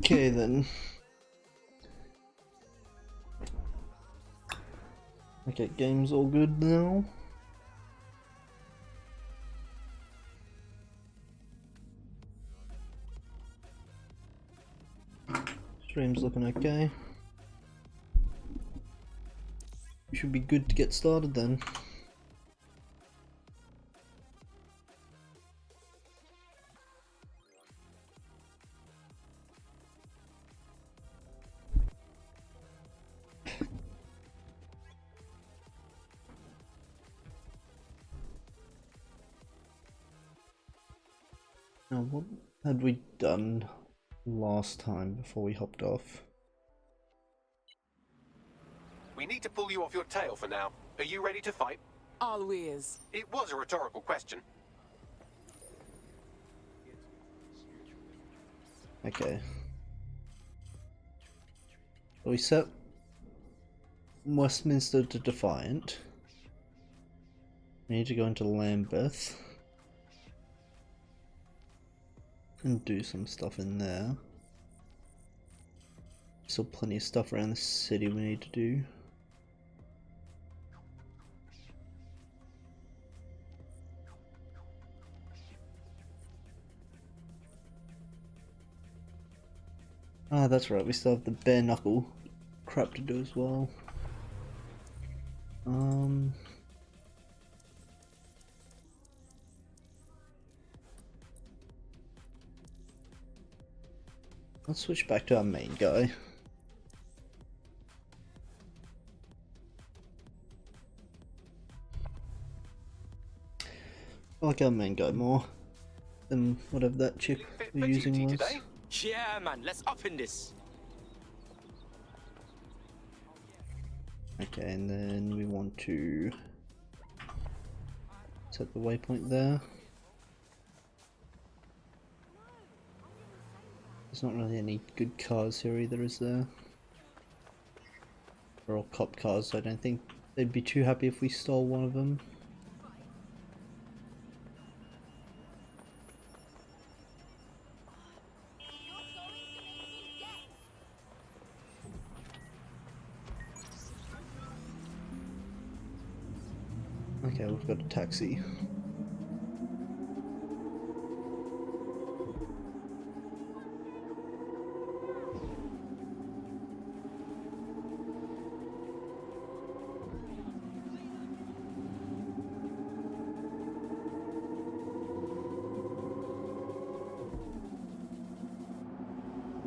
Okay then. Okay, game's all good now. Stream's looking okay. Should be good to get started then. Now, what had we done last time before we hopped off? We need to pull you off your tail for now. Are you ready to fight? Always. It was a rhetorical question. Okay. So we set Westminster to Defiant. We need to go into Lambeth and do some stuff in there. Still plenty of stuff around the city we need to do. Ah, that's right, we still have the bare knuckle crap to do as well. Let's switch back to our main guy. I like our main guy more than whatever that chick we're using was. Today? Yeah, man, let's up in this. Okay, and then we want to set the waypoint there. There's not really any good cars here either, is there? They're all cop cars, so I don't think they'd be too happy if we stole one of them. Okay, we've got a taxi.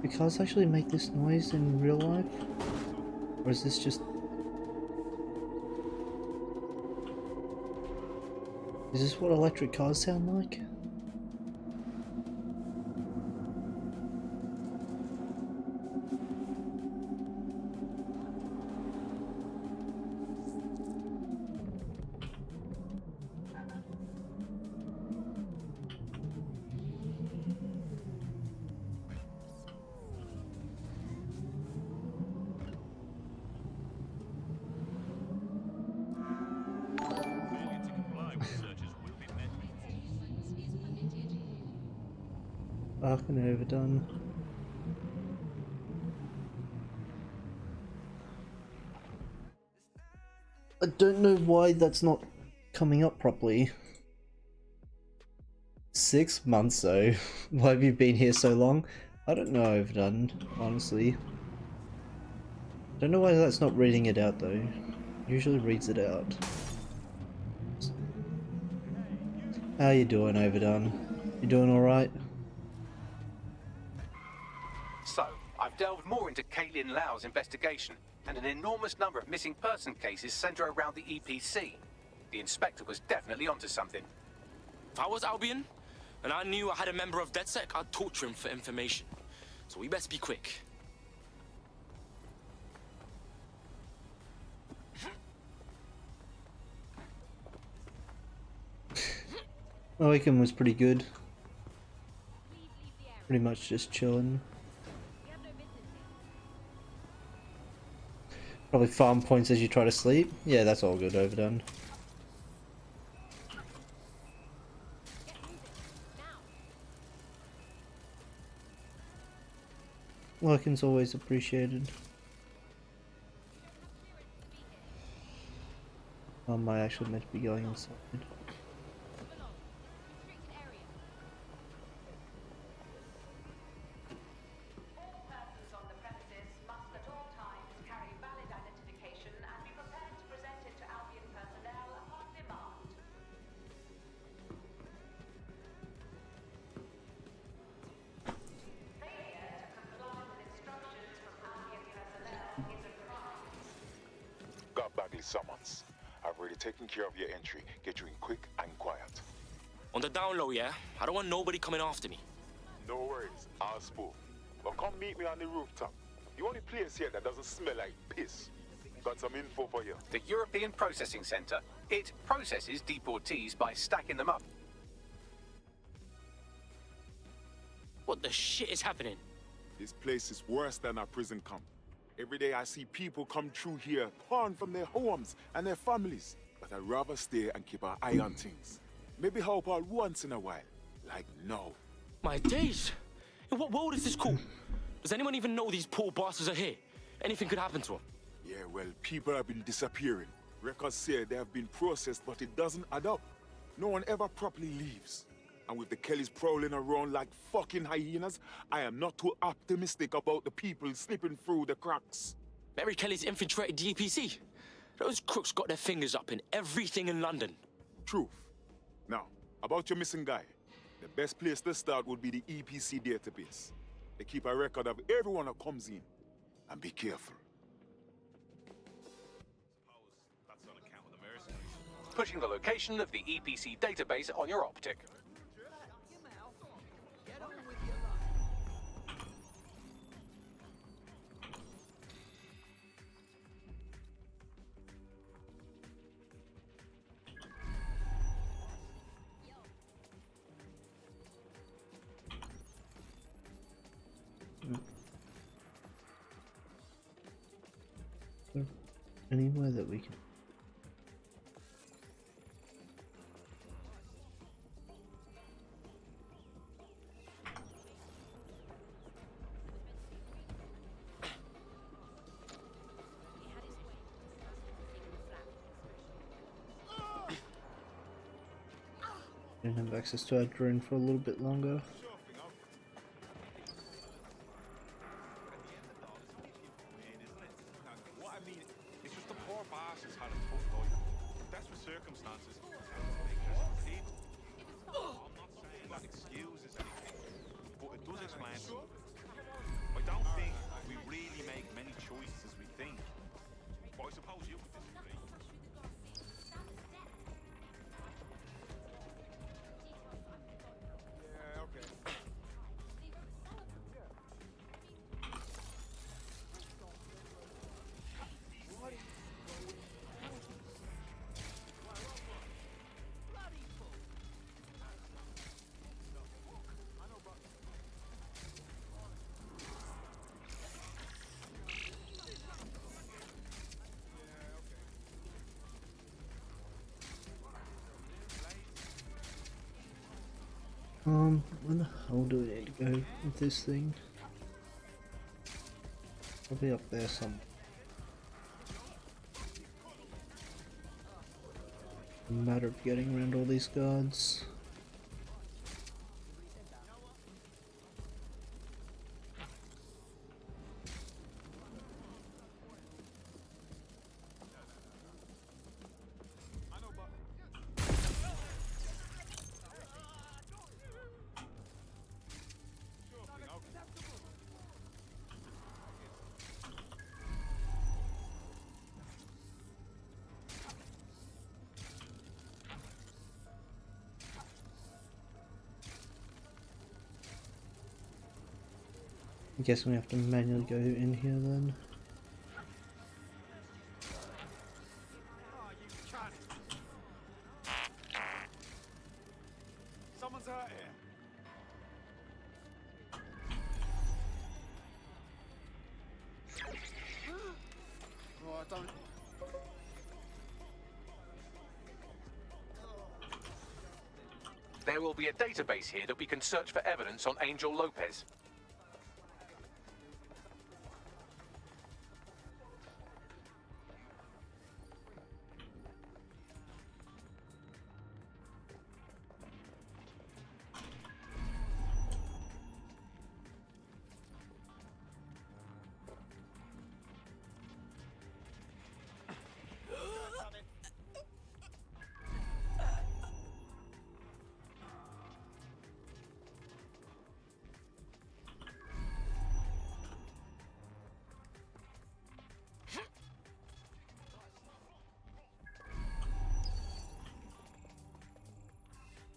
Do cars actually make this noise in real life? Or is this just... Is this what electric cars sound like? Fucking overdone. I don't know why that's not coming up properly. 6 months though. Why have you been here so long? I don't know, overdone, honestly. Don't know why that's not reading it out though. Usually reads it out. How you doing, overdone? You doing alright? So, I've delved more into Caitlin Lau's investigation, and an enormous number of missing person cases centre around the EPC. The inspector was definitely onto something. If I was Albion, and I knew I had a member of DedSec, I'd torture him for information. So we best be quick. Weekend was pretty good. Pretty much just chilling. Probably farm points as you try to sleep. Yeah, that's all good, overdone. Working's always appreciated. Am I actually meant to be going inside? Got Bagley summons. I've already taken care of your entry. Get you in quick and quiet. On the down low, yeah? I don't want nobody coming after me. No worries, I'll spool. But come meet me on the rooftop. The only place here that doesn't smell like piss. Got some info for you. The European Processing Center. It processes deportees by stacking them up. What the shit is happening? This place is worse than a prison camp. Every day I see people come through here, torn from their homes and their families. But I'd rather stay and keep an eye on things. Maybe help out once in a while. Like now. My days! In what world is this cool? Does anyone even know these poor bastards are here? Anything could happen to them. Yeah, well, people have been disappearing. Records say they have been processed, but it doesn't add up. No one ever properly leaves. And with the Kellys prowling around like fucking hyenas, I am not too optimistic about the people slipping through the cracks. Mary Kelly's infiltrated the EPC. Those crooks got their fingers up in everything in London. Truth. Now, about your missing guy. The best place to start would be the EPC database. They keep a record of everyone that comes in. And be careful. Pushing the location of the EPC database on your optic. Anywhere that we can. Didn't have access to our drone for a little bit longer. Where the hell do we need to go with this thing? Probably up there somewhere. Matter of getting around all these guards. I guess we have to manually go in here then. Someone's out here. Oh, I don't. There will be a database here that we can search for evidence on Angel Lopez.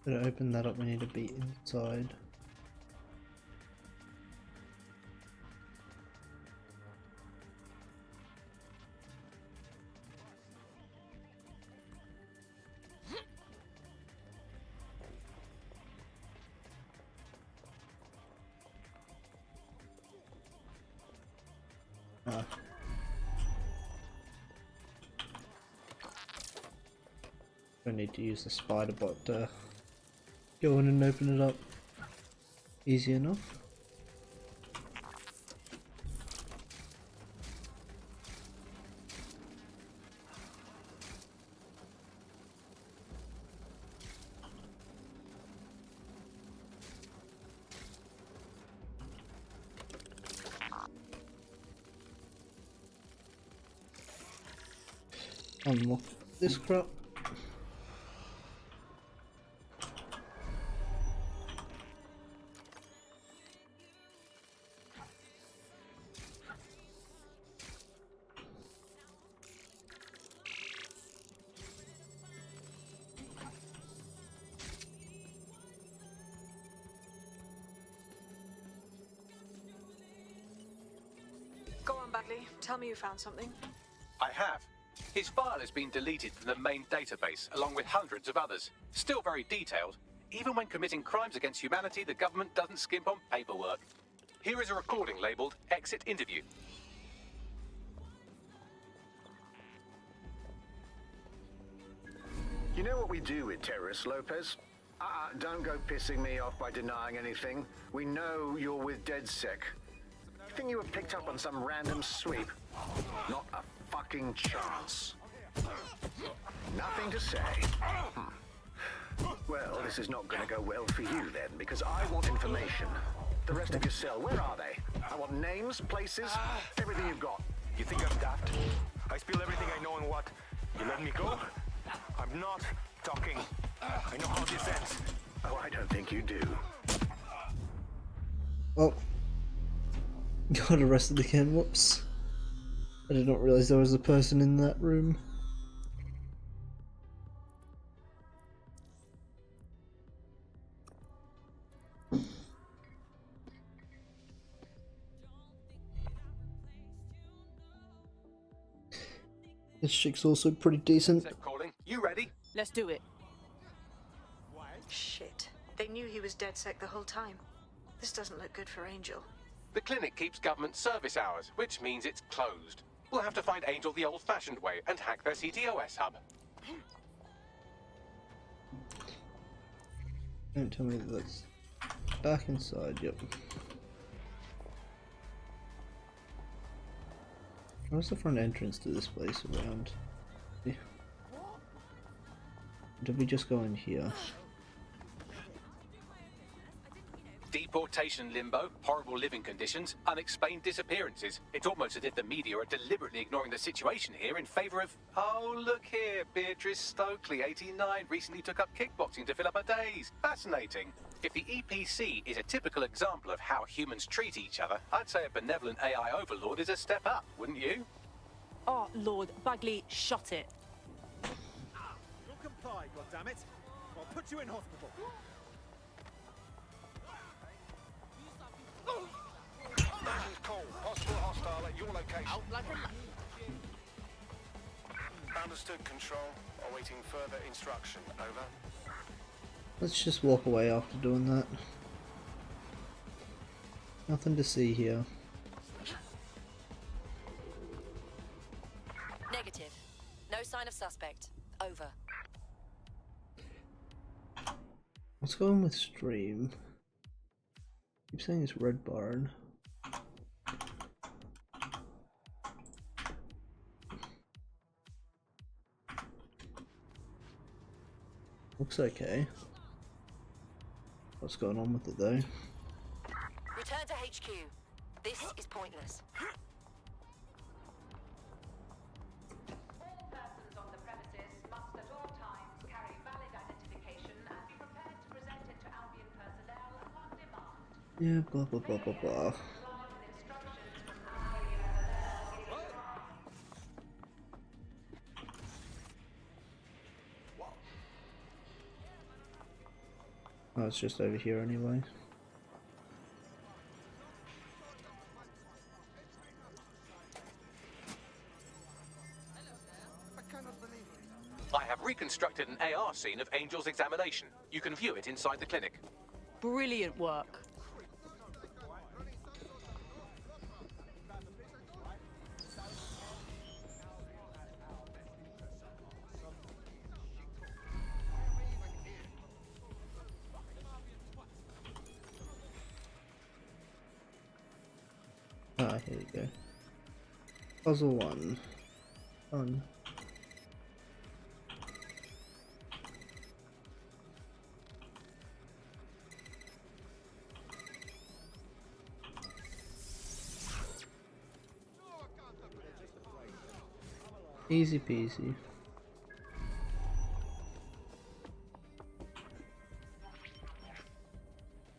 To open that up, we need to be inside. Ah. I need to use the spider bot to go in and open it up. Easy enough. Unlock this crap. Go on, Bagley. Tell me you found something. I have. His file has been deleted from the main database, along with hundreds of others. Still very detailed. Even when committing crimes against humanity, the government doesn't skimp on paperwork. Here is a recording labeled Exit Interview. You know what we do with terrorists, Lopez? Don't go pissing me off by denying anything. We know you're with DedSec. You think you were picked up on some random sweep? Not a fucking chance. Nothing to say. Well, this is not gonna go well for you then, because I want information. The rest of your cell, where are they? I want names, places, everything you've got. You think I'm daft? I spill everything I know and what? You let me go? I'm not talking. I know how this ends. Oh, I don't think you do. Oh. Got arrested again, whoops. I did not realize there was a person in that room. This chick's also pretty decent. Set calling. You ready? Let's do it. Shit. They knew he was DedSec the whole time. This doesn't look good for Angel. The clinic keeps government service hours, which means it's closed. We'll have to find Angel the old-fashioned way and hack their CTOS hub. Don't tell me that that's back inside, yep. Where's the front entrance to this place around? Yeah. Did we just go in here? Deportation limbo, horrible living conditions, unexplained disappearances. It's almost as if the media are deliberately ignoring the situation here in favour of... Oh, look here, Beatrice Stokely, 89, recently took up kickboxing to fill up her days. Fascinating. If the EPC is a typical example of how humans treat each other, I'd say a benevolent AI overlord is a step up, wouldn't you? Oh, Lord. Bagley, shut it. You'll comply, goddammit. I'll put you in hospital. Station's call. Possible hostile at your location. Out like a... Understood, Control. Awaiting further instruction. Over. Let's just walk away after doing that. Nothing to see here. Negative. No sign of suspect. Over. What's going on with stream? Keep saying it's Red Barn. Looks okay. What's going on with it though? Return to HQ. This is pointless. All persons on the premises must at all times carry valid identification and be prepared to present it to Albion personnel upon demand. Yeah, blah blah blah blah blah. Oh, it's just over here anyway. I have reconstructed an AR scene of Angel's examination. You can view it inside the clinic. Brilliant work. Ah, here we go. Puzzle 1. Fun. Easy peasy.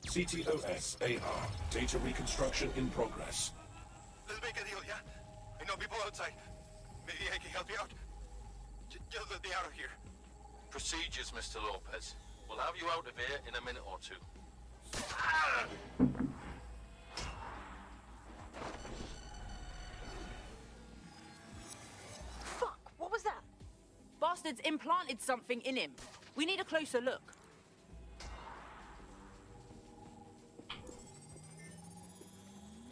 CTOS AR. Data reconstruction in progress. Let's make a deal, yeah? I know people outside. Maybe I can help you out. Just let me out of here. Procedures, Mr. Lopez. We'll have you out of here in a minute or two. Fuck, what was that? Bastards implanted something in him. We need a closer look.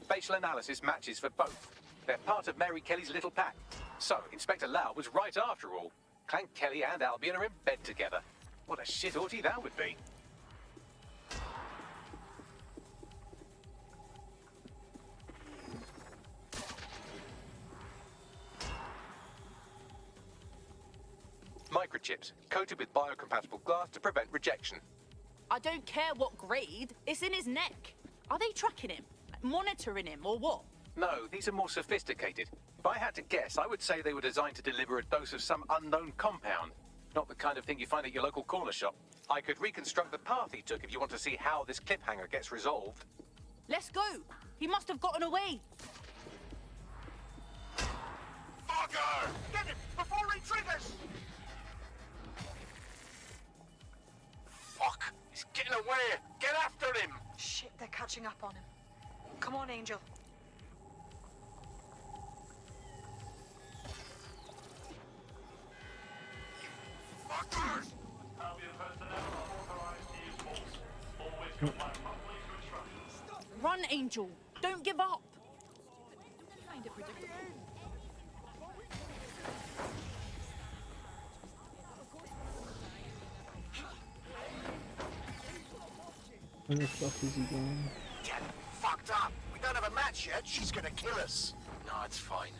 Facial analysis matches for both. They're part of Mary Kelly's little pack. So, Inspector Lau was right after all. Clank Kelly and Albion are in bed together. What a shit orgy that would be. Microchips, coated with biocompatible glass to prevent rejection. I don't care what grade. It's in his neck. Are they tracking him? Monitoring him, or what? No, these are more sophisticated. If I had to guess, I would say they were designed to deliver a dose of some unknown compound. Not the kind of thing you find at your local corner shop. I could reconstruct the path he took if you want to see how this cliffhanger gets resolved. Let's go. He must have gotten away. Fucker! Get him before he triggers! Fuck! He's getting away! Get after him! Shit, they're catching up on him. Come on, Angel. Fuckers! Run, Angel. Don't give up. Where the fuck is he going? Get fucked up. We don't have a match yet. She's gonna kill us. No, it's fine.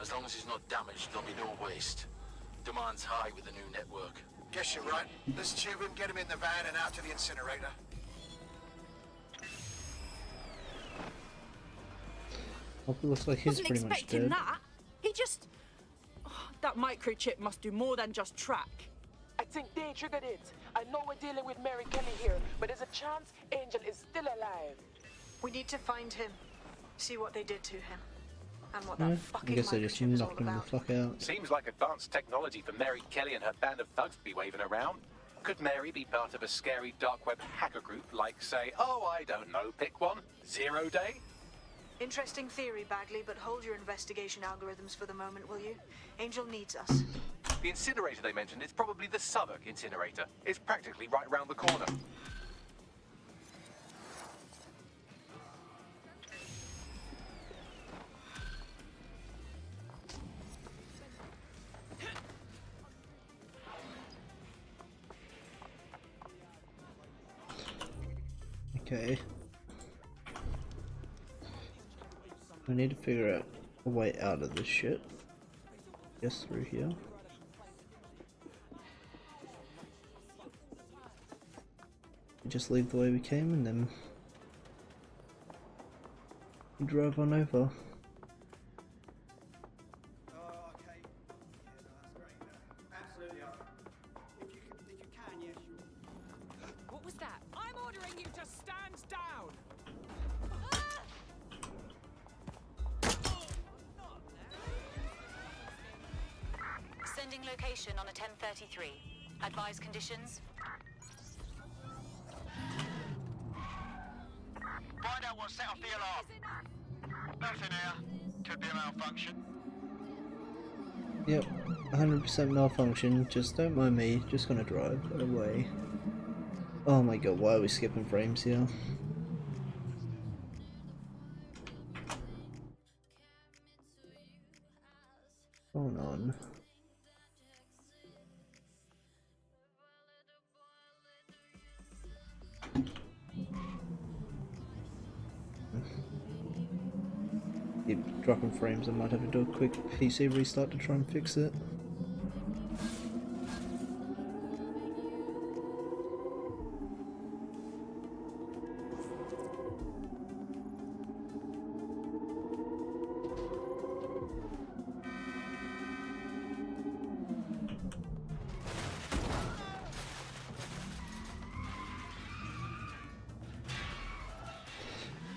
As long as he's not damaged, there'll be no waste. Demand's high with the new network. Guess you're right. Let's tube him, get him in the van and out to the incinerator. Oh, it looks like he's Wasn't pretty much expecting dead. that. He just... Oh, that microchip must do more than just track. I think they triggered it. I know we're dealing with Mary Kelly here, but there's a chance Angel is still alive. We need to find him. See what they did to him. And what Yeah, that I fucking guess they just microchip is all knocked him the about. fuck out. Seems like advanced technology for Mary Kelly and her band of thugs to be waving around. Could Mary be part of a scary dark web hacker group like, say, oh, I don't know, pick one, 0 Day? Interesting theory, Bagley, but hold your investigation algorithms for the moment, will you? Angel needs us. The incinerator they mentioned is probably the Southwark incinerator. It's practically right round the corner. Okay. I need to figure out a way out of this shit. Guess through here. Just leave the way we came and then we drove on over. What was that? I'm ordering you to stand down! Sending location on a 1033. Advise conditions. what set off the alarm? Nothing here. Could be a malfunction. Yep, 100% malfunction. Just don't mind me. Just gonna drive away. Oh my god, why are we skipping frames here? What's going on? Keep dropping frames. I might have to do a quick PC restart to try and fix it.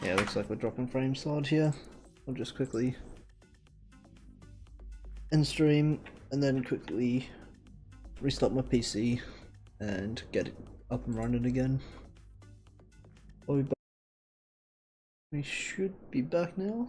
Yeah, looks like we're dropping frames solid here. I'll just quickly end stream and then quickly restart my PC and get it up and running again. Are we back? We should be back now.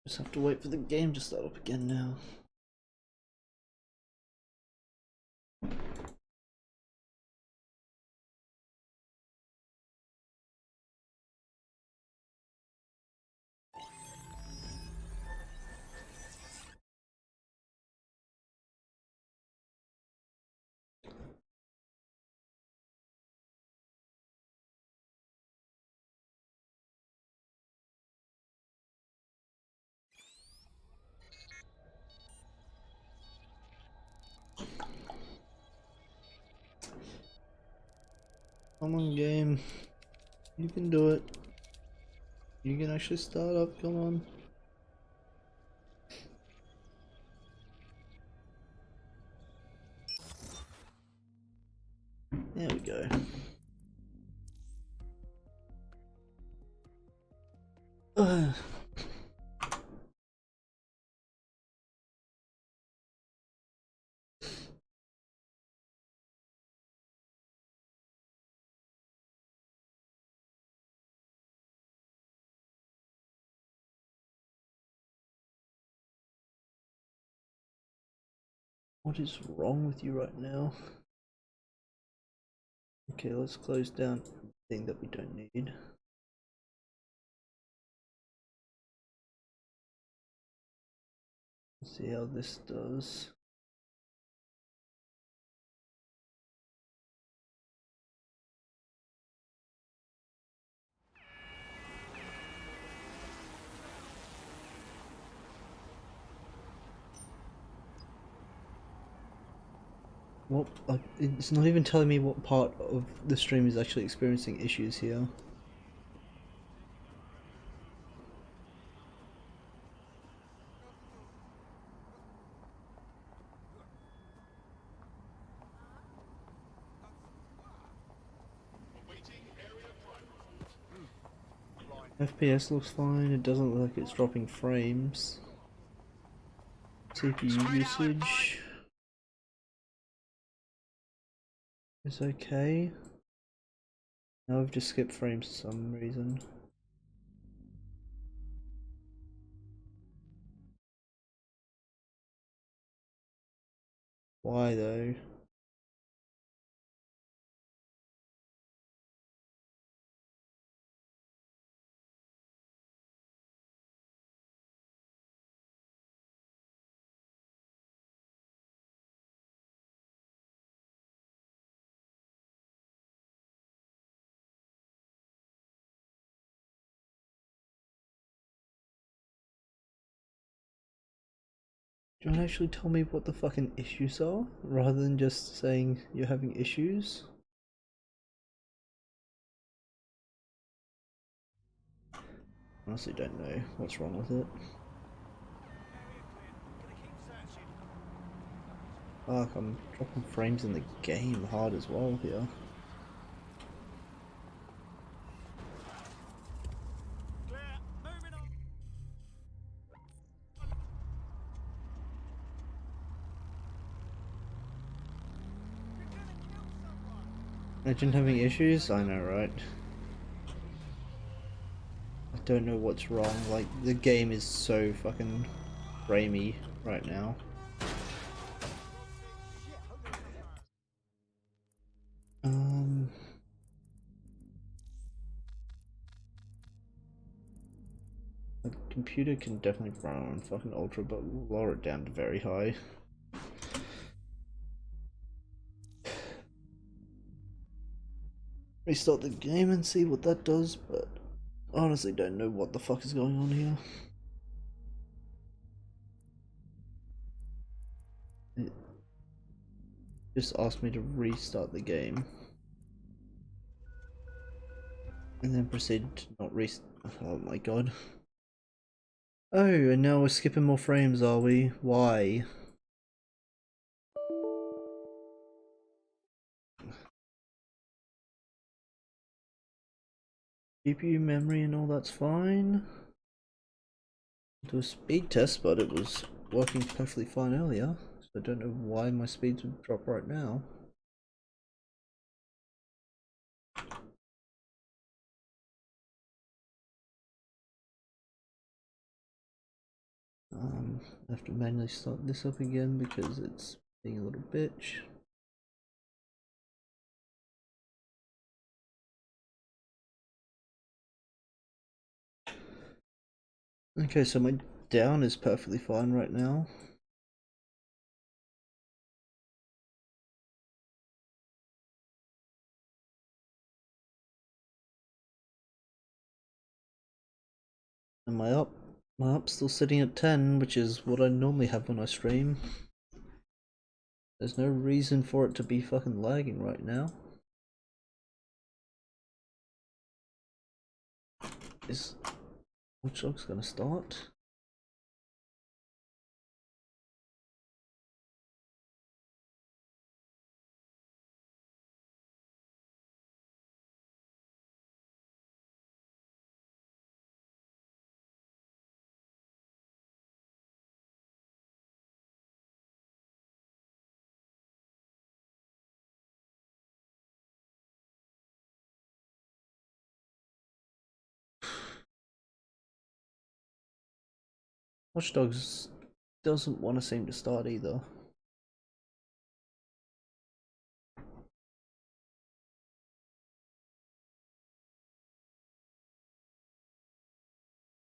Just have to wait for the game to start up again now. Come on, game. You can do it. You can actually start up, come on. There we go. What is wrong with you right now? Okay, let's close down thing that we don't need. Let's see how this does. What? It's not even telling me what part of the stream is actually experiencing issues here. FPS looks fine, it doesn't look like it's dropping frames. CPU usage is okay. Now I've just skipped frames for some reason. Why though? Do you want to actually tell me what the fucking issues are, rather than just saying you're having issues? Honestly don't know what's wrong with it. Fuck, I'm dropping frames in the game hard as well here. Imagine having issues? I know, right? I don't know what's wrong, like, the game is so fucking framey right now. The computer can definitely run on fucking ultra, but we'll lower it down to very high. Restart the game and see what that does, but honestly don't know what the fuck is going on here. It just asked me to restart the game. And then proceeded to not restart. Oh my god. Oh, and now we're skipping more frames, are we? Why? GPU memory and all that's fine. Do a speed test, but it was working perfectly fine earlier, so I don't know why my speeds would drop right now. I have to manually start this up again because it's being a little bitch. Okay, so my down is perfectly fine right now. And my up's still sitting at 10, which is what I normally have when I stream. There's no reason for it to be fucking lagging right now. Is Watch Dogs gonna start? Watch Dogs doesn't want to seem to start either.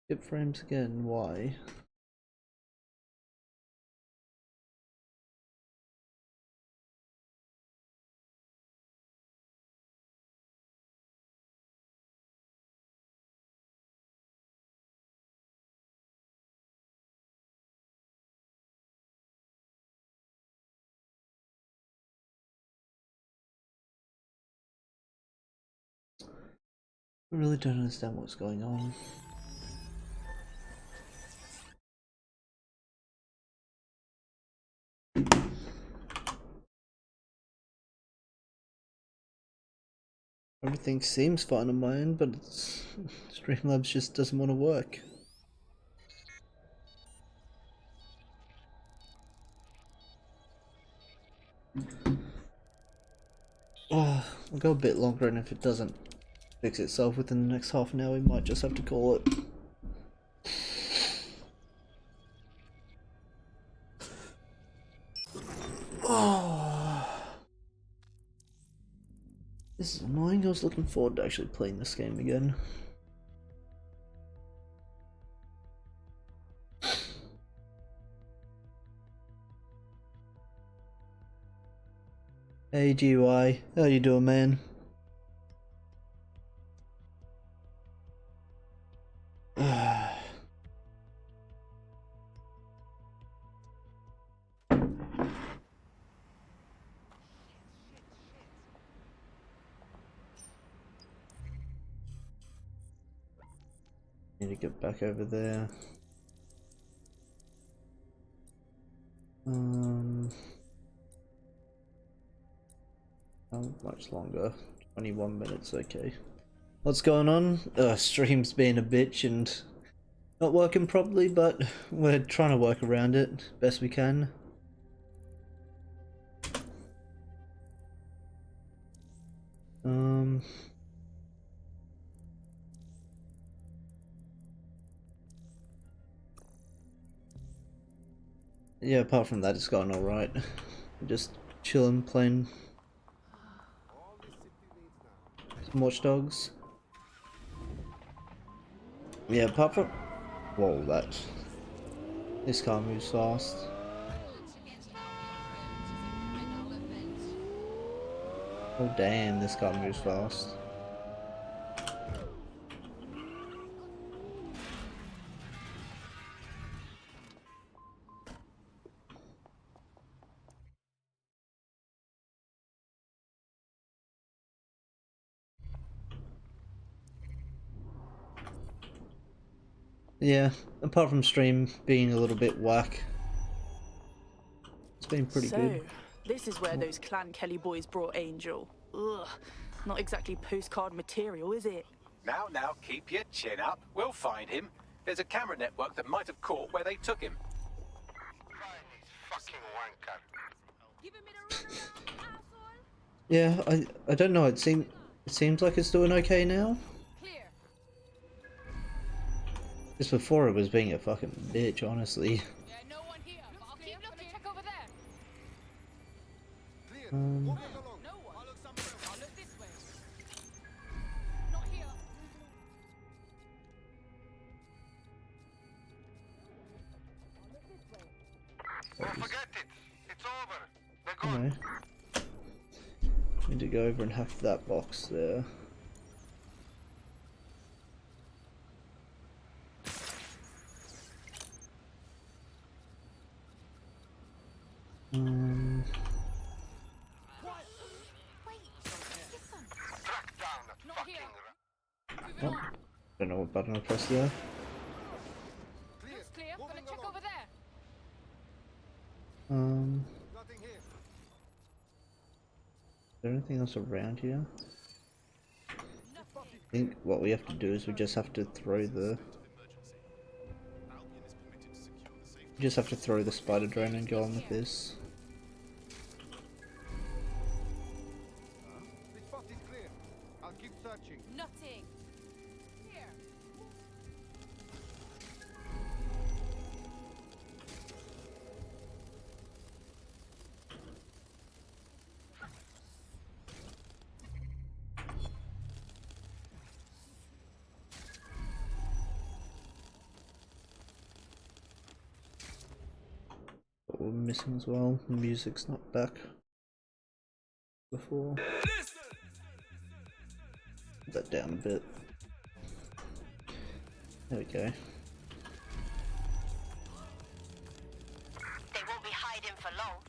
Skip frames again, why? I really don't understand what's going on. Everything seems fine on my end, but Streamlabs just doesn't want to work. Oh, we'll go a bit longer, and if it doesn't fix itself within the next half an hour, we might just have to call it. Oh, this is annoying. I was looking forward to actually playing this game again. Hey GY, how you doing, man? Need to get back over there. How much longer? 21 minutes, okay. What's going on? Stream's being a bitch and not working properly, but we're trying to work around it best we can. Yeah, apart from that, it's gone alright. Just chilling, playing some Watch Dogs. Yeah, apart from... Whoa, this car moves fast. Oh damn, this car moves fast. Yeah, apart from stream being a little bit whack, it's been pretty good. This is where those Clan Kelly boys brought Angel. Ugh, not exactly postcard material, is it? Now, keep your chin up. We'll find him. There's a camera network that might have caught where they took him. Yeah, I don't know. It seems like it's doing okay now. Just before it was being a fucking bitch, honestly. Anyway, need to go over and hack that box there. Oh, don't know what button I pressed there. Looks clear. Gonna check over there. Is there anything else around here? I think what we have to do is we just have to throw the... We just have to throw the spider drone and go on with this. This spot is clear. I'll keep searching. Nothing. Here. What we're missing as well, the music's not back before. Put that down a bit. There we go. They won't be hiding for long.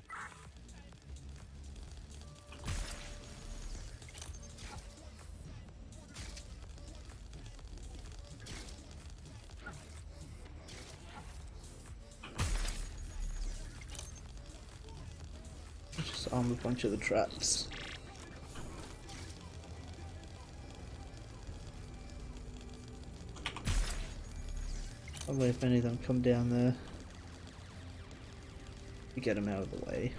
Just arm a bunch of the traps. Probably if any of them come down there, we get them out of the way.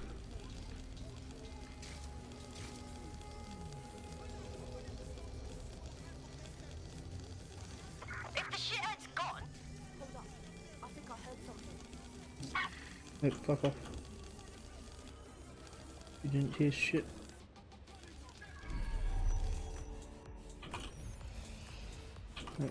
If the shithead's gone. Hold up. I think I heard something. No, fuck off. You didn't hear shit. No.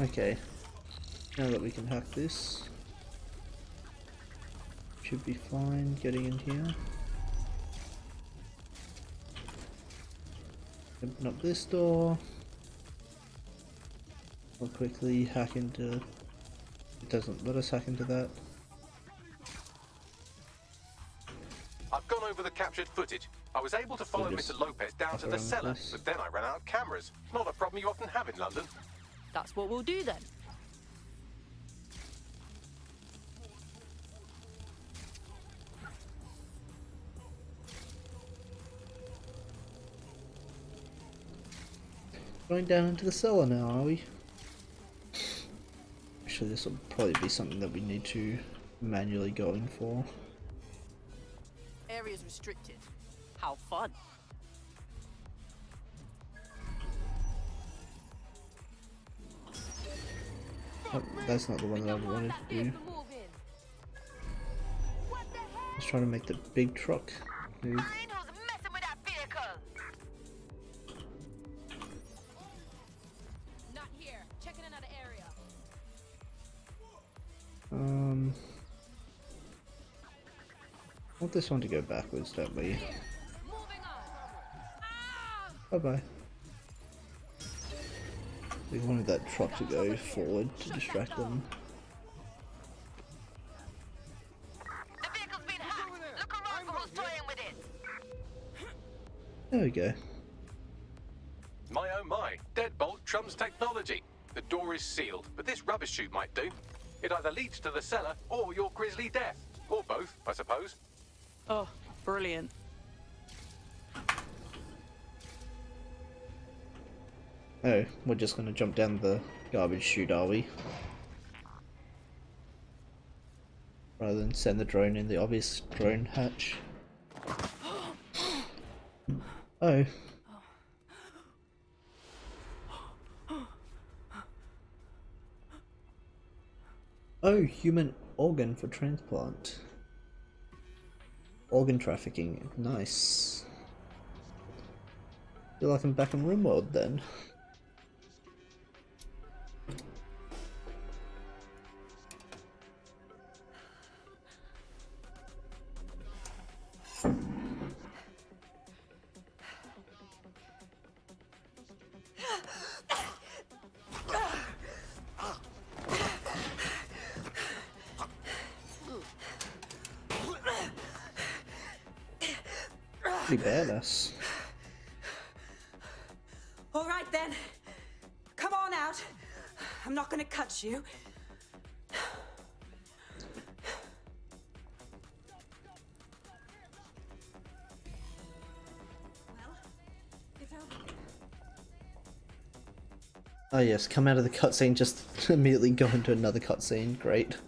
Okay, now that we can hack this, should be fine getting in here. Open up this door. We'll quickly hack into... It doesn't let us hack into that. I've gone over the captured footage. I was able to follow Mr. Lopez down to the cellar, but then I ran out of cameras. Not a problem you often have in London. That's what we'll do then. Going down into the cellar now, are we? Actually, this will probably be something that we need to manually go in for. Area's restricted. How fun. Oh, that's not the one that I wanted to do. Let's try to make the big truck move. Not here. Checking another area. I want this one to go backwards, don't we? Bye bye. We wanted that truck to go forward to distract them. The vehicle's been hacked. Look around for who's toying with it. There we go. My oh my, deadbolt trumps technology. The door is sealed, but this rubbish chute might do. It either leads to the cellar or your grisly death. Or both, I suppose. Oh, brilliant. Oh, we're just gonna jump down the garbage chute, are we? Rather than send the drone in the obvious drone hatch. Oh. Oh, human organ for transplant. Organ trafficking, nice. Feel like I'm back in RimWorld then. Pretty badass. All right then. Come on out. I'm not gonna cut you. Oh yes, come out of the cutscene, just immediately go into another cutscene. Great.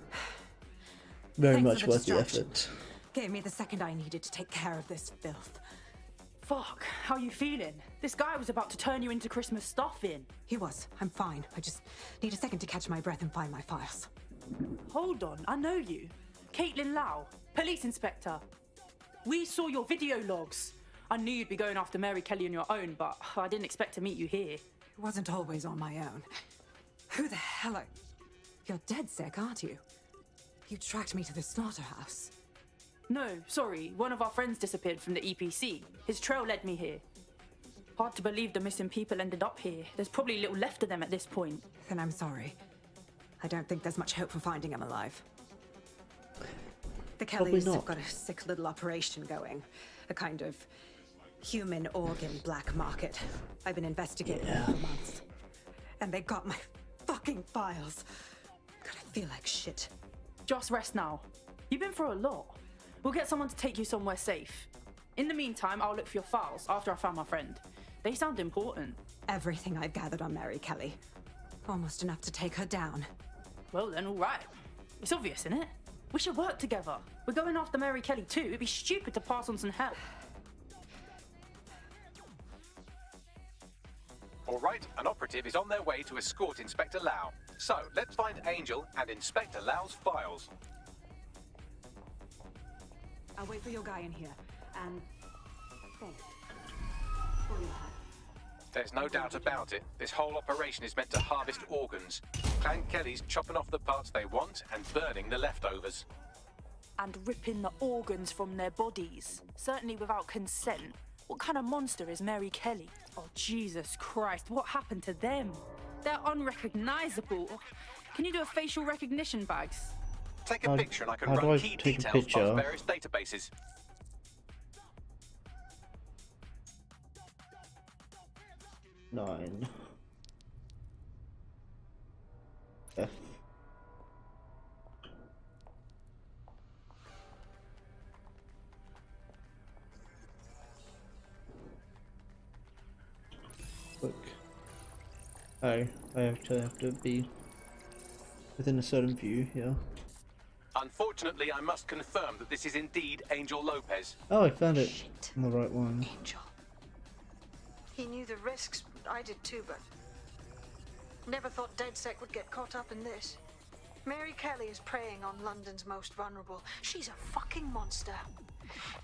Very Thanks much for the worth the distraction. effort. Gave me the second I needed to take care of this filth. Fuck, how you feeling? This guy was about to turn you into Christmas stuffing. He was. I'm fine. I just need a second to catch my breath and find my files. Hold on, I know you. Caitlin Lau, police inspector. We saw your video logs. I knew you'd be going after Mary Kelly on your own, but I didn't expect to meet you here. It wasn't always on my own. Who the hell are... You're DedSec, aren't you? You tracked me to the slaughterhouse. No, sorry, one of our friends disappeared from the EPC. His trail led me here. Hard to believe the missing people ended up here. There's probably little left of them at this point. Then I'm sorry. I don't think there's much hope for finding him alive. The Kellys have got a sick little operation going. A kind of human organ black market. I've been investigating it for months. And they got my fucking files. God, I feel like shit. Just rest now. You've been through a lot. We'll get someone to take you somewhere safe. In the meantime, I'll look for your files after I found my friend. They sound important. Everything I've gathered on Mary Kelly. Almost enough to take her down. Well then, all right. It's obvious, isn't it? We should work together. We're going after Mary Kelly too. It'd be stupid to pass on some help. All right, an operative is on their way to escort Inspector Lau. So, let's find Angel and Inspector Lau's files. I'll wait for your guy in here. And... thanks. There's no doubt about it. This whole operation is meant to harvest organs. Clan Kelly's chopping off the parts they want and burning the leftovers. And ripping the organs from their bodies. Certainly without consent. What kind of monster is Mary Kelly? Oh, Jesus Christ, what happened to them? They're unrecognizable. Can you do a facial recognition, Bags? Take a picture and I can how do run I key take a details picture? past various databases. Nine. F. Look. Oh, I actually have to be within a certain view here. Unfortunately, I must confirm that this is indeed Angel Lopez. Oh, I found it. On the right one. Angel. He knew the risks. I did too, but never thought DedSec would get caught up in this. Mary Kelly is preying on London's most vulnerable. She's a fucking monster.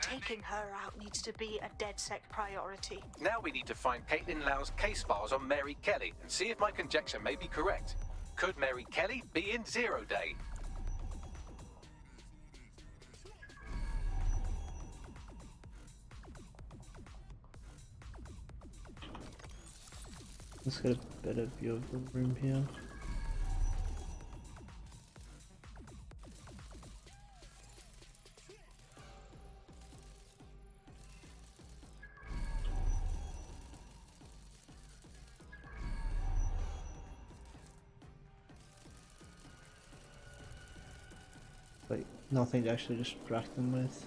Taking her out needs to be a DedSec priority. Now we need to find Caitlin Lau's case files on Mary Kelly and see if my conjecture may be correct. Could Mary Kelly be in Zero Day? Let's get a better view of the room here. Like, nothing to actually distract them with.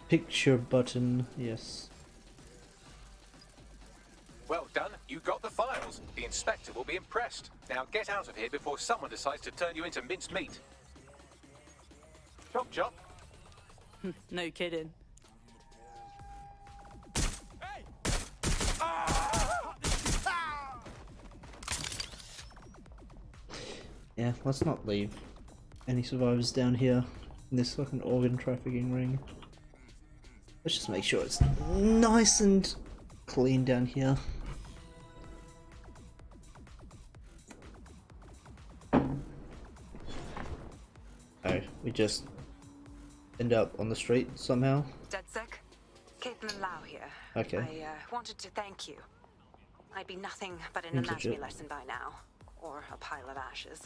Picture button, yes. Well done, you got the files. The inspector will be impressed. Now get out of here before someone decides to turn you into minced meat. Chop chop. No kidding. Yeah, let's not leave any survivors down here in this fucking organ trafficking ring. Let's just make sure it's nice and clean down here. Oh, we just end up on the street somehow. DedSec, Caitlin Lau here. Okay. I wanted to thank you. I'd be nothing but an Seems anatomy legit. lesson by now, or a pile of ashes.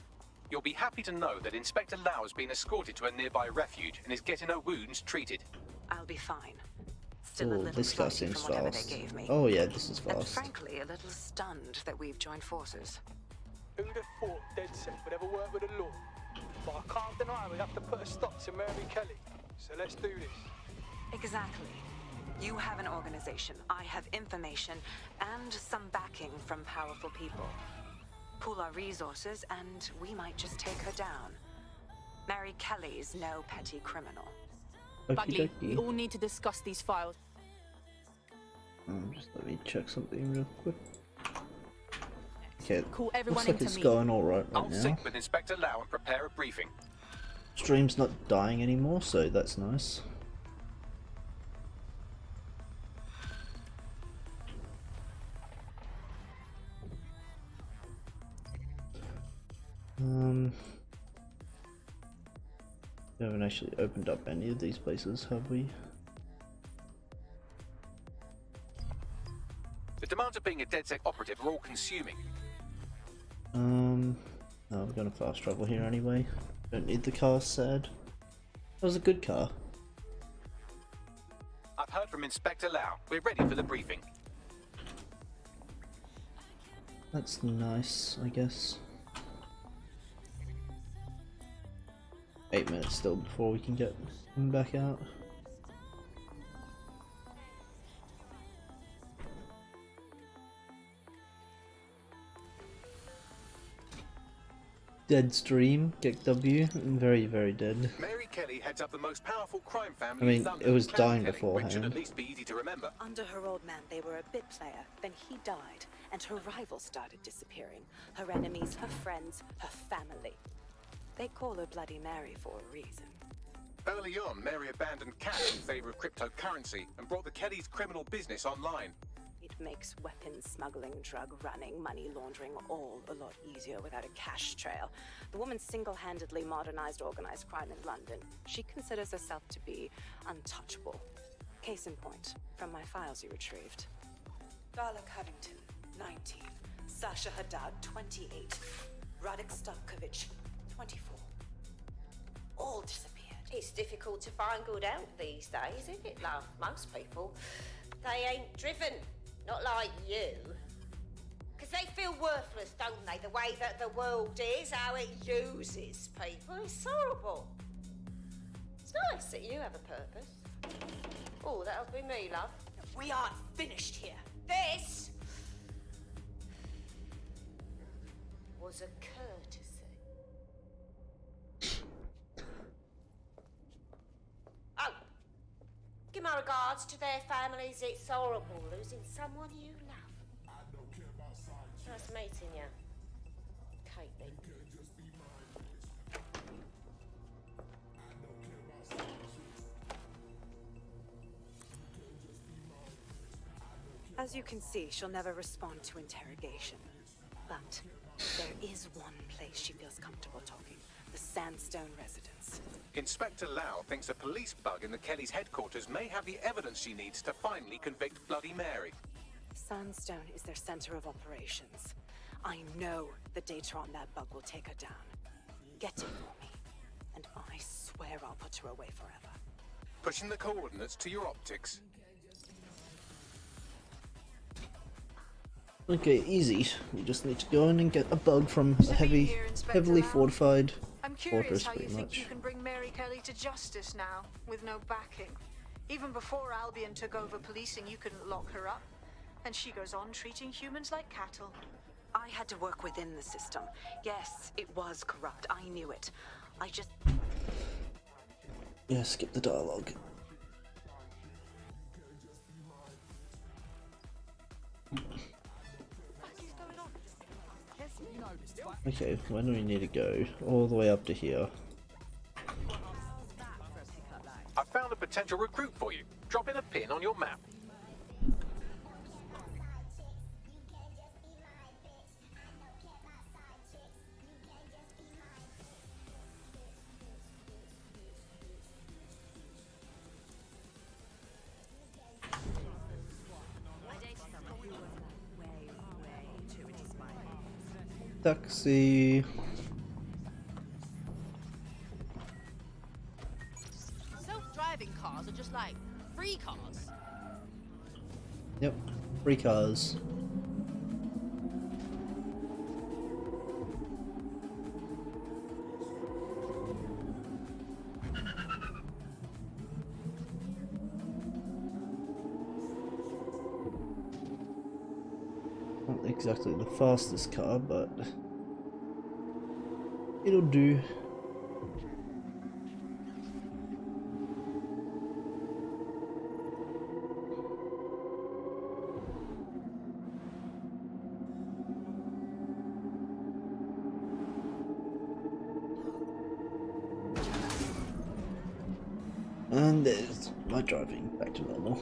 You'll be happy to know that Inspector Lau has been escorted to a nearby refuge and is getting her wounds treated. I'll be fine. Still a Oh, little this guy fuzzy seems from whatever fast. they gave me. Oh yeah, this is And fast. frankly, a little stunned that we've joined forces. Who'd have thought DedSec would ever work with the law? But I can't deny we have to put a stop to Mary Kelly. So let's do this. Exactly. You have an organization, I have information, and some backing from powerful people. Pool our resources, and we might just take her down. Mary Kelly's no petty criminal. Bagley, we all need to discuss these files. Just let me check something real quick. Okay, Call everyone looks like into it's me. going alright right I'll now. sync with Inspector Lau and prepare a briefing. Stream's not dying anymore, so that's nice. We haven't actually opened up any of these places, have we? The demands of being a DedSec operative are all consuming. No, we're gonna fast travel here anyway. Don't need the car, sad. That was a good car. I've heard from Inspector Lau. We're ready for the briefing. That's nice, I guess. 8 minutes still before we can get him back out. Dead stream, get W, very, very dead. Mary Kelly heads up the most powerful crime family I mean, in London, it was Clan dying Kelly, which should beforehand. at least be easy to remember. Under her old man, they were a bit player. Then he died, and her rivals started disappearing. Her enemies, her friends, her family. They call her Bloody Mary for a reason. Early on, Mary abandoned cash in favor of cryptocurrency and brought the Kellys' criminal business online. It makes weapons smuggling, drug running, money laundering all a lot easier without a cash trail. The woman single-handedly modernized organized crime in London. She considers herself to be untouchable. Case in point, from my files you retrieved. Darla Covington, 19. Sasha Haddad, 28. Radek Stavkovich, 24. All disappeared. It's difficult to find good help these days, isn't it, love? Most people, they ain't driven. Not like you. Because they feel worthless, don't they? The way that the world is, how it uses people. It's horrible. It's nice that you have a purpose. Oh, that'll be me, love. We aren't finished here. This was a courtesy. Oh, give my regards to their families. It's horrible losing someone you love. Nice meeting you, Caitlin. As you can see, she'll never respond to interrogation. But there is one place she feels comfortable talking. The Sandstone residence. Inspector Lau thinks a police bug in the Kellys' headquarters may have the evidence she needs to finally convict Bloody Mary. Sandstone is their center of operations. I know the data on that bug will take her down. Get it for me, and I swear I'll put her away forever. Pushing the coordinates to your optics. Okay, easy. We just need to go in and get a bug from a heavily fortified I'm curious fortress, how you pretty think much. you can bring Mary Kelly to justice now, with no backing. Even before Albion took over policing, you couldn't lock her up. And she goes on treating humans like cattle. I had to work within the system. Yes, it was corrupt. I knew it. I just... Yeah, skip the dialogue. Okay, when do we need to go? All the way up to here. I found a potential recruit for you. Drop in a pin on your map. Taxi. Self-driving cars are just like free cars. Yep, free cars. Not exactly the fastest car, but it'll do. And there's my driving back to normal.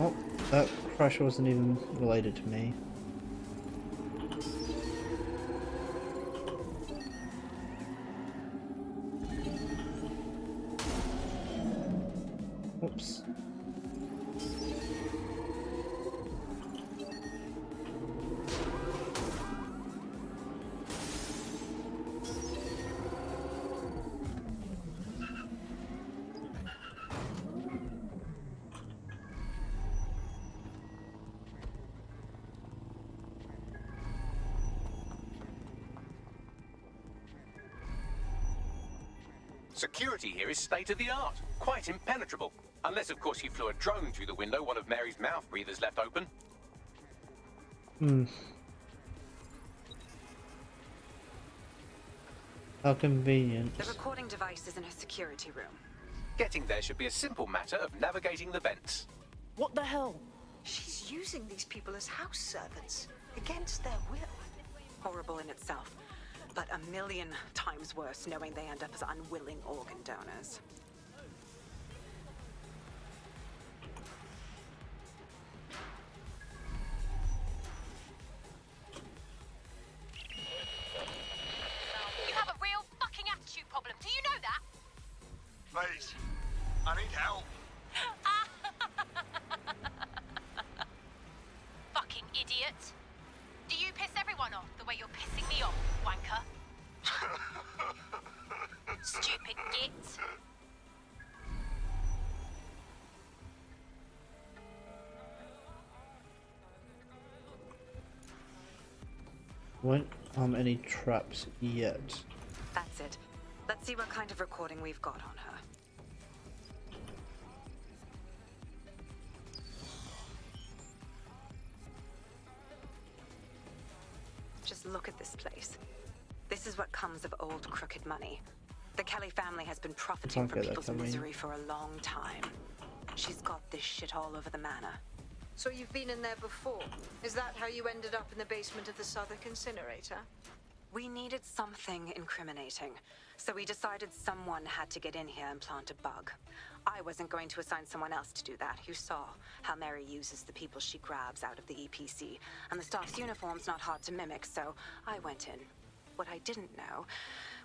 Oh, that crash wasn't even related to me. Oops. Security here is state of the art, quite impenetrable. Unless, of course, you flew a drone through the window one of Mary's mouth breathers left open. How convenient. The recording device is in a security room. Getting there should be a simple matter of navigating the vents. What the hell? She's using these people as house servants, against their will. Horrible in itself, but a million times worse knowing they end up as unwilling organ donors. You have a real fucking attitude problem. Do you know that? Please, I need help. Fucking idiot. Do you piss everyone off the way you're pissing me off, wanker? Stupid git. Won't any traps yet. That's it. Let's see what kind of recording we've got on her. Just look at this place. This is what comes of old crooked money. The Kelly family has been profiting from people's misery for a long time. She's got this shit all over the manor. So you've been in there before? Is that how you ended up in the basement of the Southwark incinerator? We needed something incriminating, so we decided someone had to get in here and plant a bug. I wasn't going to assign someone else to do that. You saw how Mary uses the people she grabs out of the EPC, and the staff's uniform's not hard to mimic, so I went in. What I didn't know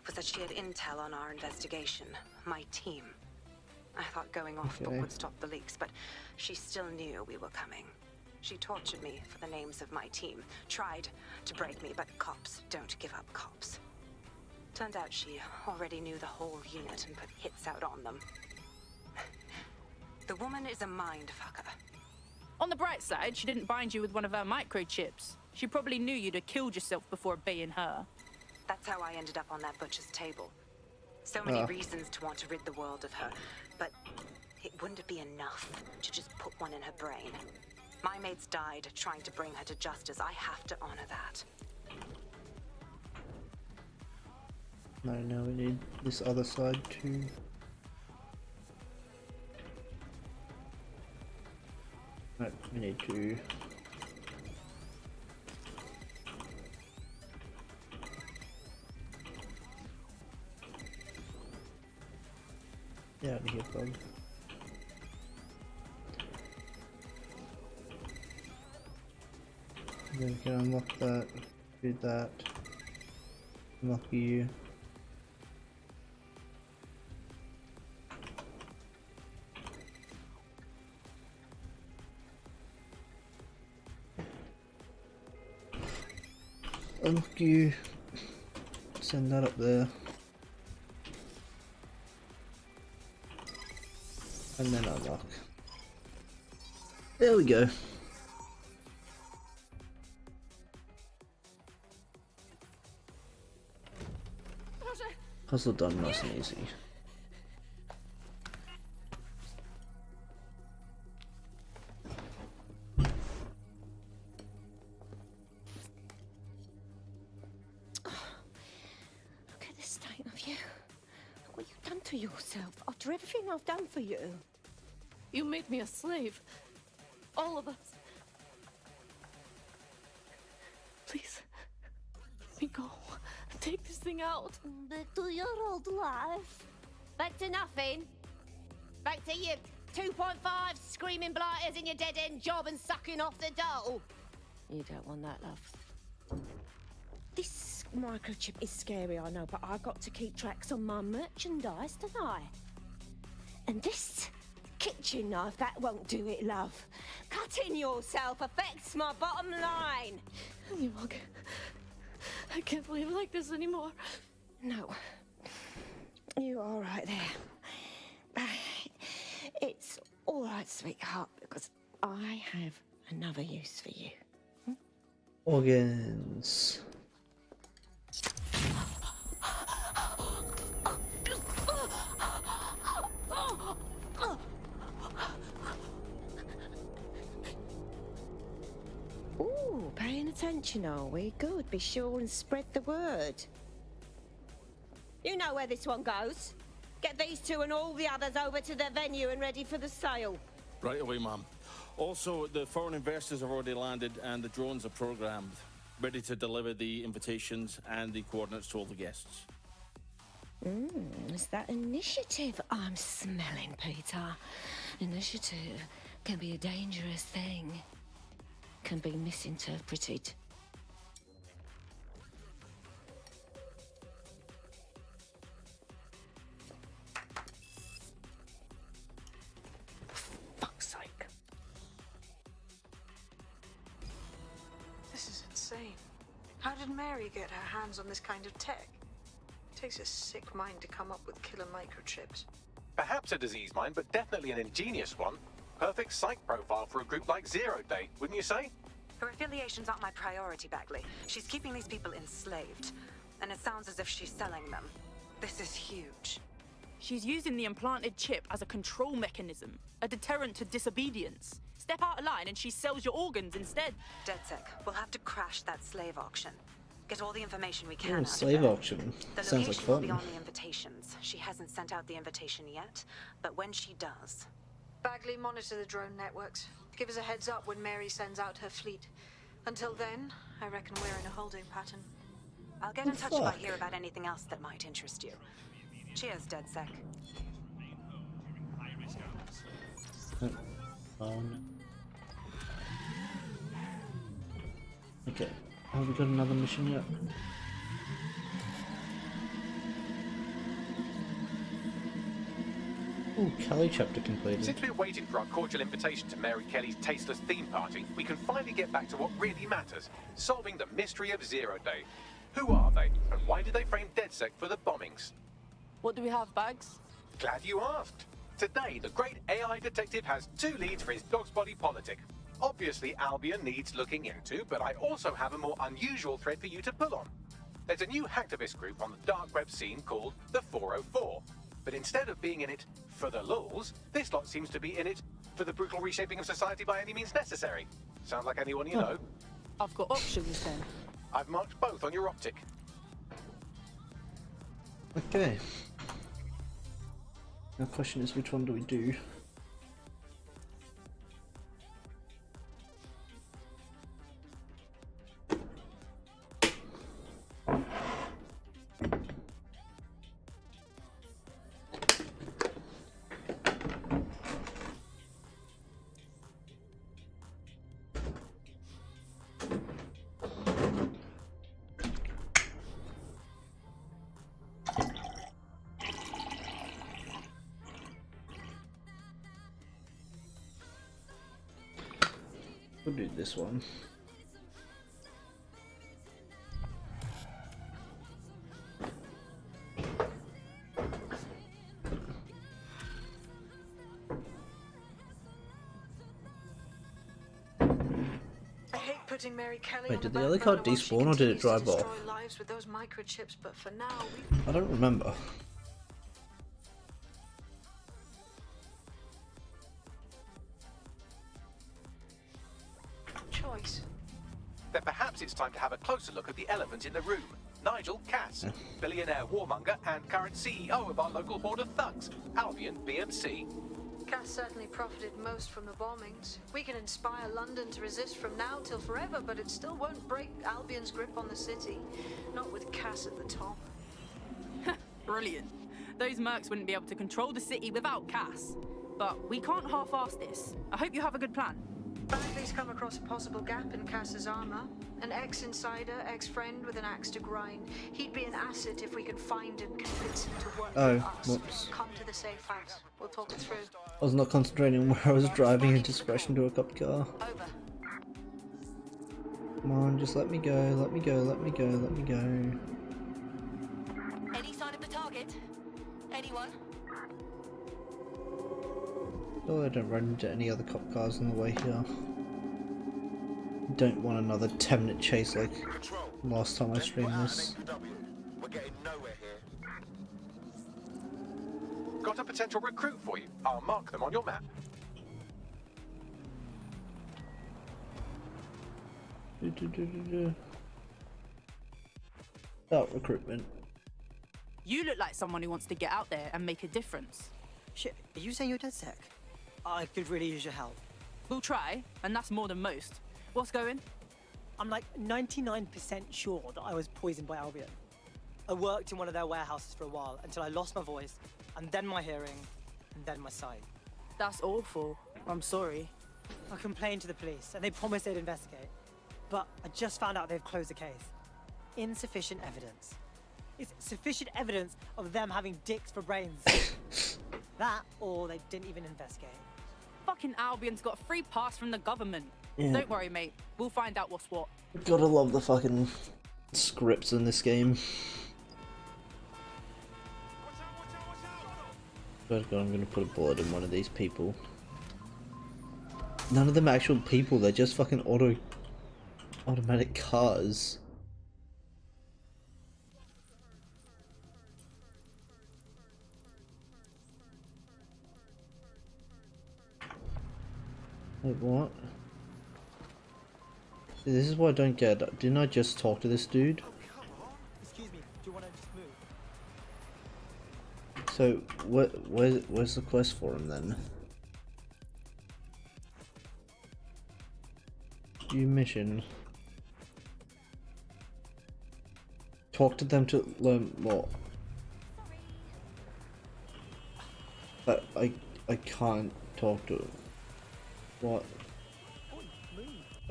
was that she had intel on our investigation, my team. I thought going off book would stop the leaks, but she still knew we were coming. She tortured me for the names of my team, tried to break me, but cops don't give up cops. Turned out she already knew the whole unit and put hits out on them. The woman is a mind fucker. On the bright side, she didn't bind you with one of her microchips. She probably knew you'd have killed yourself before obeying her. That's how I ended up on that butcher's table. So many reasons to want to rid the world of her, but it wouldn't be enough to just put one in her brain. My mates died trying to bring her to justice. I have to honor that. No, now we need this other side too. Right, we need to... Get out of here, bug. Then we can unlock that, do that, unlock you. Unlock you, send that up there. And then unlock. There we go. Puzzle done nice and easy. Look at the state of you. What you've done to yourself after everything I've done for you. You made me a slave. All of us. Please, let me go. Take this thing out. Back to your old life. Back to nothing. Back to your 2.5 screaming blighters in your dead-end job and sucking off the dole. You don't want that, love. This microchip is scary, I know, but I got to keep tracks on my merchandise, don't I? And this kitchen knife, that won't do it, love. Cutting yourself affects my bottom line. You won't. I can't live like this anymore. No. You're all right there. It's all right, sweetheart, because I have another use for you. Organs. Ooh, paying attention, are we? Good. Be sure and spread the word. You know where this one goes. Get these two and all the others over to their venue and ready for the sale. Right away, Mom. Also, the foreign investors have already landed and the drones are programmed, ready to deliver the invitations and the coordinates to all the guests. Is that initiative I'm smelling, Peter? Initiative can be a dangerous thing. Can be misinterpreted. Fuck's sake. This is insane. How did Mary get her hands on this kind of tech? It takes a sick mind to come up with killer microchips. Perhaps a disease mind, but definitely an ingenious one. Perfect psych profile for a group like Zero Day, wouldn't you say? Her affiliations aren't my priority, Bagley. She's keeping these people enslaved. And it sounds as if she's selling them. This is huge. She's using the implanted chip as a control mechanism, a deterrent to disobedience. Step out of line and she sells your organs instead. DedSec, we'll have to crash that slave auction. Get all the information we can Oh, out of slave her. auction. The Sounds like location will fun. be on the invitations. She hasn't sent out the invitation yet, but when she does... Bagley, monitor the drone networks. Give us a heads up when Mary sends out her fleet. Until then, I reckon we're in a holding pattern. I'll get in touch if I hear about anything else that might interest you. Cheers, DedSec. Okay, have we got another mission yet? Ooh, Kelly chapter completed. Since we're waiting for our cordial invitation to Mary Kelly's tasteless theme party, we can finally get back to what really matters, solving the mystery of Zero Day. Who are they, and why did they frame DedSec for the bombings? What do we have, Bags? Glad you asked. Today, the great AI detective has 2 leads for his dog's body politic. Obviously, Albion needs looking into, but I also have a more unusual thread for you to pull on. There's a new hacktivist group on the dark web scene called the 404. But instead of being in it for the lulz, this lot seems to be in it for the brutal reshaping of society by any means necessary. Sound like anyone you know? I've got options then. I've marked both on your optic. Okay. The question is, which one do we do? We'll do this one. I hate putting Mary Kelly Wait, on did the the other back card burner while she despawn or did it continues to drive off? destroy lives with those microchips, but for now, I don't remember. choice. Then perhaps it's time to have a closer look at the elephant in the room. Nigel Cass, billionaire warmonger and current CEO of our local horde of thugs, Albion BMC. Cass certainly profited most from the bombings. We can inspire London to resist from now till forever, but it still won't break Albion's grip on the city. Not with Cass at the top. Brilliant. Those mercs wouldn't be able to control the city without Cass. But we can't half-ass this. I hope you have a good plan. Bagley's come across a possible gap in Cass's armor. An ex-insider, ex-friend with an axe to grind. He'd be an asset if we can find and convince him to work with us. Whoops. Come to the safe house. We'll talk it through. I was not concentrating on where I was driving and just crashed into a cop car. Over. Come on, just let me go, let me go, let me go, let me go. Any sign of the target? Anyone? Oh, I don't run into any other cop cars on the way here. Don't want another 10-minute chase like last time I streamed this. We're getting nowhere here. Got a potential recruit for you. I'll mark them on your map. Oh, recruitment. You look like someone who wants to get out there and make a difference. Shit, are you saying you're DedSec? I could really use your help. We'll try, and that's more than most. What's going? I'm like 99% sure that I was poisoned by Albion. I worked in one of their warehouses for a while until I lost my voice, and then my hearing, and then my sight. That's awful. I'm sorry. I complained to the police, and they promised they'd investigate. But I just found out they've closed the case. Insufficient evidence. It's sufficient evidence of them having dicks for brains. That, or they didn't even investigate. Fucking Albion's got a free pass from the government. Yeah. Don't worry, mate. We'll find out what's what. Gotta love the fucking scripts in this game. But I'm gonna put a bullet in one of these people. None of them are actual people, they're just fucking automatic cars. Wait, what? See, this is what I don't get. Didn't I just talk to this dude? Excuse me, do you want to just move? So, where's the quest for him then? View mission. Talk to them to learn more. But I can't talk to him. What?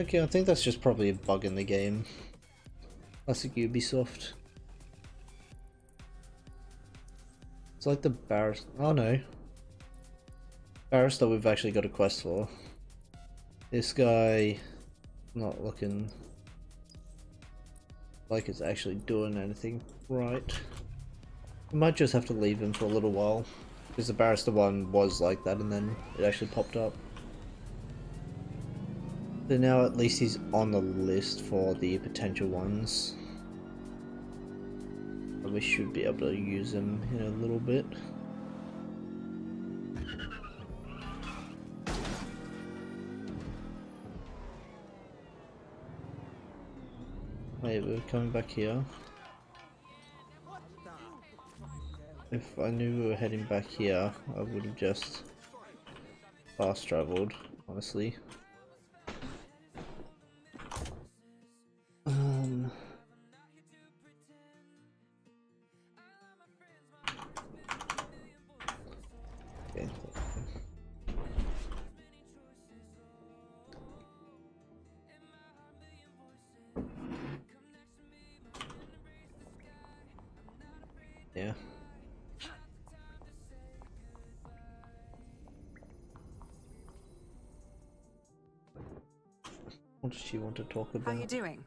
Okay, I think that's just probably a bug in the game. Classic Ubisoft. It's like the barrister. Oh no. Barrister we've actually got a quest for. This guy not looking like it's actually doing anything right. We might just have to leave him for a little while. Because the barrister one was like that and then it actually popped up. So now at least he's on the list for the potential ones. And we should be able to use him in a little bit. Wait, we're coming back here. If I knew we were heading back here, I would have just fast traveled, honestly. Okay. Yeah. What does she want to talk about? How you doing?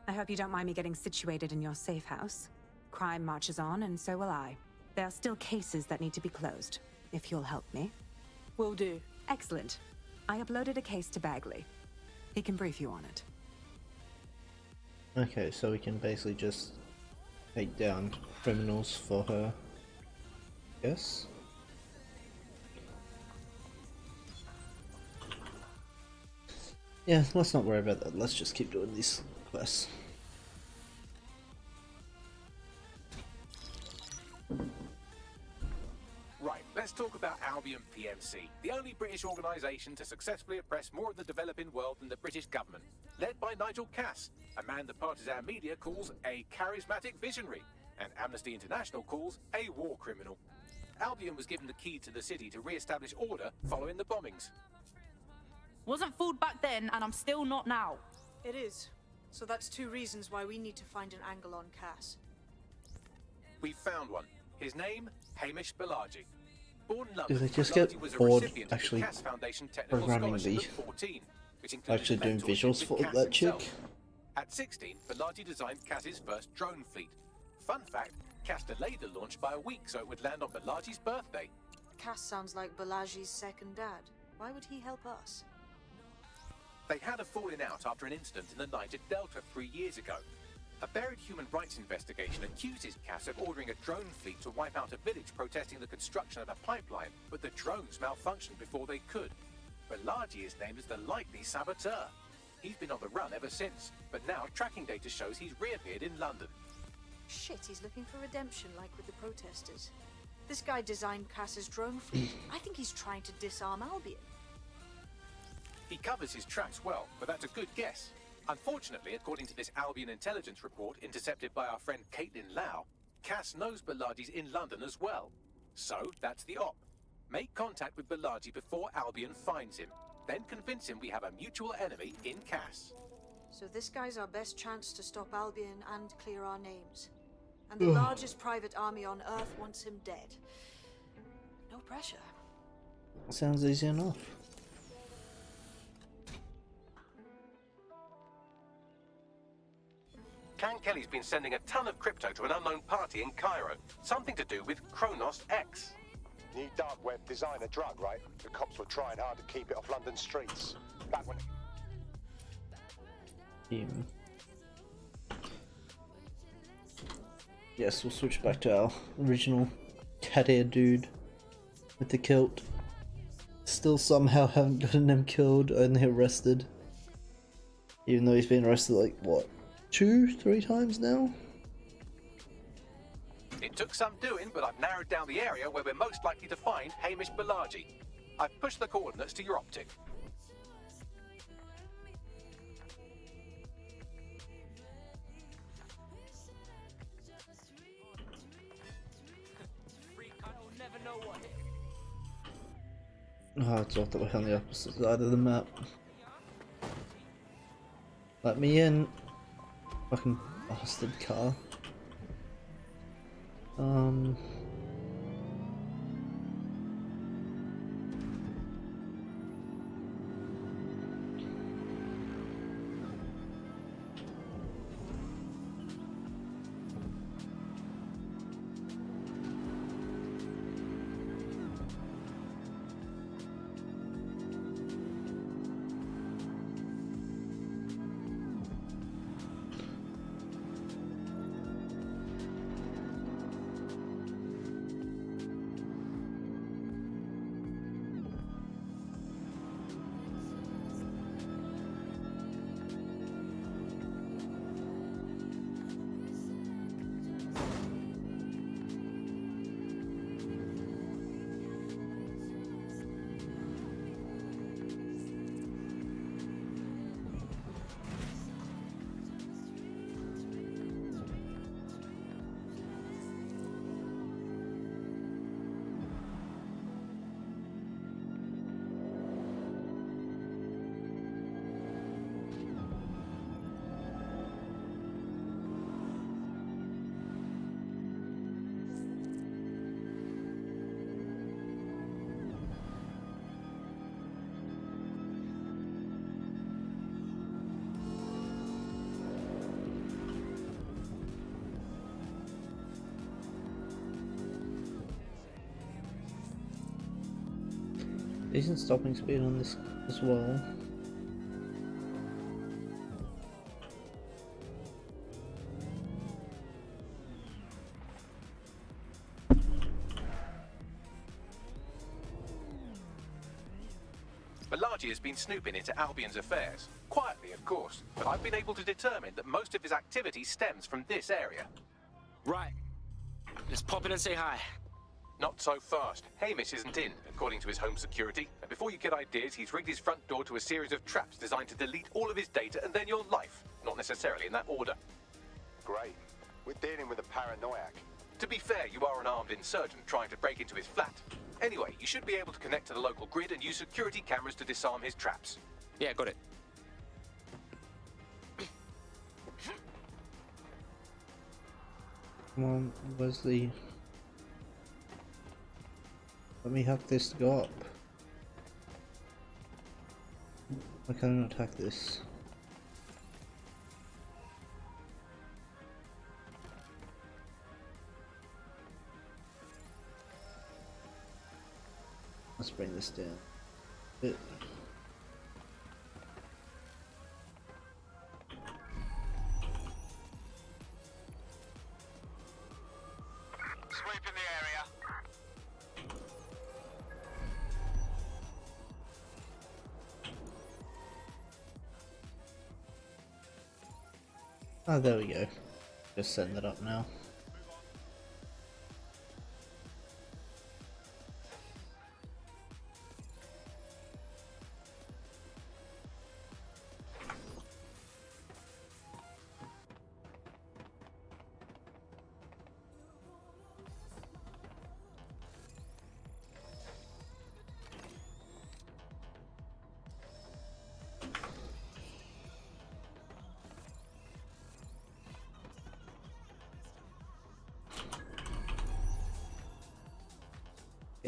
I hope you don't mind me getting situated in your safe house. Crime marches on, and so will I. There are still cases that need to be closed, if you'll help me. Will do. Excellent. I uploaded a case to Bagley. He can brief you on it. Okay, so we can basically just take down criminals for her. Yes? Yeah, let's not worry about that. Let's just keep doing these quests. Right, let's talk about Albion PMC, the only British organisation to successfully oppress more of the developing world than the British government. Led by Nigel Cass, a man the partisan media calls a charismatic visionary, and Amnesty International calls a war criminal. Albion was given the key to the city to re-establish order following the bombings. Wasn't fooled back then, and I'm still not now. It is. So that's two reasons why we need to find an angle on Cass. We found one. His name, Hamish Balaji. Born in Do London, they just Balaji get was a bored recipient of the actually Cass Foundation Technical programming Scholarship the at 14, which included actually doing mentorship visuals with for Cass that chick? himself. At 16, Balaji designed Cass's first drone fleet. Fun fact, Cass delayed the launch by a week so it would land on Balaji's birthday. Cass sounds like Balaji's second dad. Why would he help us? They had a falling out after an incident in the Niger Delta 3 years ago. A buried human rights investigation accuses Cass of ordering a drone fleet to wipe out a village protesting the construction of a pipeline, but the drones malfunctioned before they could. Balaji is named as the likely saboteur. He's been on the run ever since, but now tracking data shows he's reappeared in London. Shit, he's looking for redemption like with the protesters. This guy designed Cass's drone fleet. I think he's trying to disarm Albion. He covers his tracks well, but that's a good guess. Unfortunately, according to this Albion intelligence report intercepted by our friend Caitlin Lau, Cass knows Balaji's in London as well. So, that's the op. Make contact with Balaji before Albion finds him. Then convince him we have a mutual enemy in Cass. So this guy's our best chance to stop Albion and clear our names. And the largest private army on Earth wants him dead. No pressure. Sounds easy enough. Can Kelly's been sending a ton of crypto to an unknown party in Cairo. Something to do with Kronos X. New dark web designer drug, right? The cops were trying hard to keep it off London streets. Back when... Yes, we'll switch back to our original cat-ear dude with the kilt. Still somehow haven't gotten him killed, only arrested. Even though he's been arrested like, what, 2-3 times now? It took some doing, but I've narrowed down the area where we're most likely to find Hamish Balaji. I've pushed the coordinates to your optic. Oh, it's all the way on the opposite side of the map. Let me in. Fucking bastard car. Decent stopping speed on this as well. Balaji has been snooping into Albion's affairs. Quietly, of course, but I've been able to determine that most of his activity stems from this area. Right. Let's pop in and say hi. Not so fast. Hamish isn't in, according to his home security. And before you get ideas, he's rigged his front door to a series of traps designed to delete all of his data and then your life. Not necessarily in that order. Great. We're dealing with a paranoiac. To be fair, you are an armed insurgent trying to break into his flat. Anyway, you should be able to connect to the local grid and use security cameras to disarm his traps. Yeah, got it. Come on, where's the... Let me hack this to go up. Why can't I not hack this? Let's bring this down. Bit. Sweeping the area. Oh, there we go. Just setting that up now.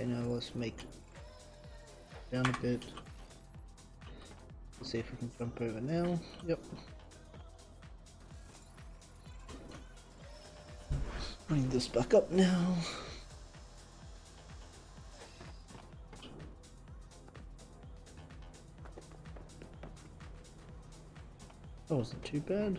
Okay, now let's make down a bit. Let's see if we can jump over now. Yep. Bring this back up now. That wasn't too bad.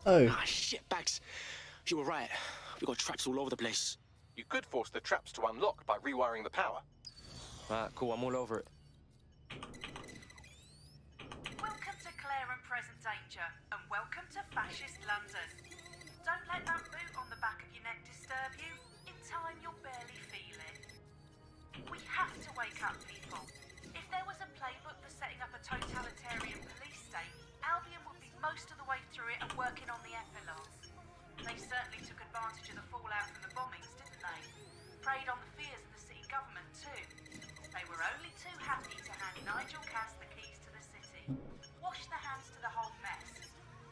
Oh. Ah, shit, Bags. You were right. We got traps all over the place. You could force the traps to unlock by rewiring the power. Right, cool. I'm all over it. Welcome to Claire and Present Danger, and welcome to Fascist London. Don't let that boot on the back of your neck disturb you. In time, you'll barely feel it. We have to wake up people. If there was a playbook for setting up a totalitarian police state, Albion would be most of the way through it and working on the epilogues. They certainly took advantage of the fallout from the bombings, didn't they? Preyed on the fears of the city government too. They were only too happy to hand Nigel Cass the keys to the city. Wash their hands to the whole mess.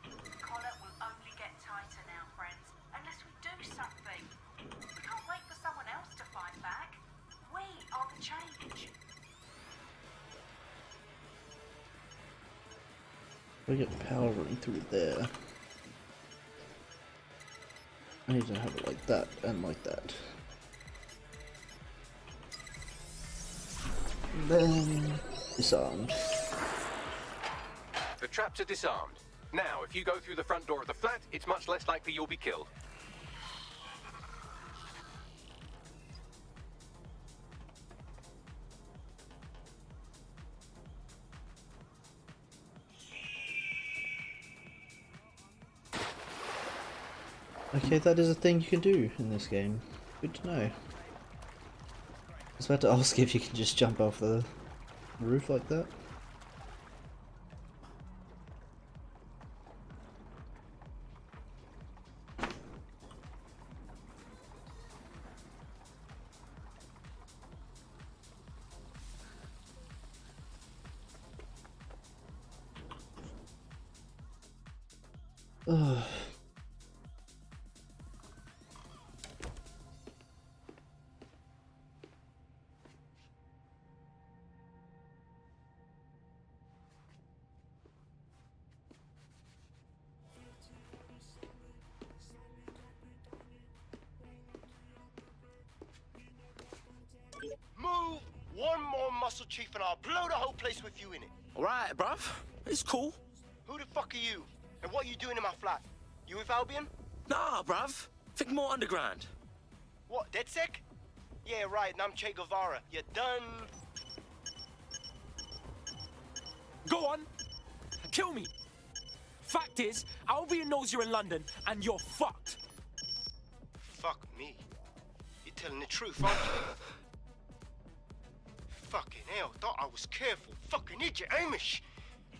The collar will only get tighter now, friends, unless we do something. We can't wait for someone else to fight back. We are the change. We get power running through there. I need to have it like that and like that. Then disarmed. The traps are disarmed. Now, if you go through the front door of the flat, it's much less likely you'll be killed. Okay, that is a thing you can do in this game. Good to know. I was about to ask if you can just jump off the roof like that. Ugh. Move one more muscle, Chief, and I'll blow the whole place with you in it. Alright, bruv. It's cool. Who the fuck are you? And what are you doing in my flat? You with Albion? Nah, bruv. Think more underground. What, DedSec? Yeah, right, and I'm Che Guevara. You done? Go on. Kill me. Fact is, Albion knows you're in London, and you're fucked. Fuck me. You're telling the truth, aren't you? Fucking hell, thought I was careful. Fucking idiot, Amish.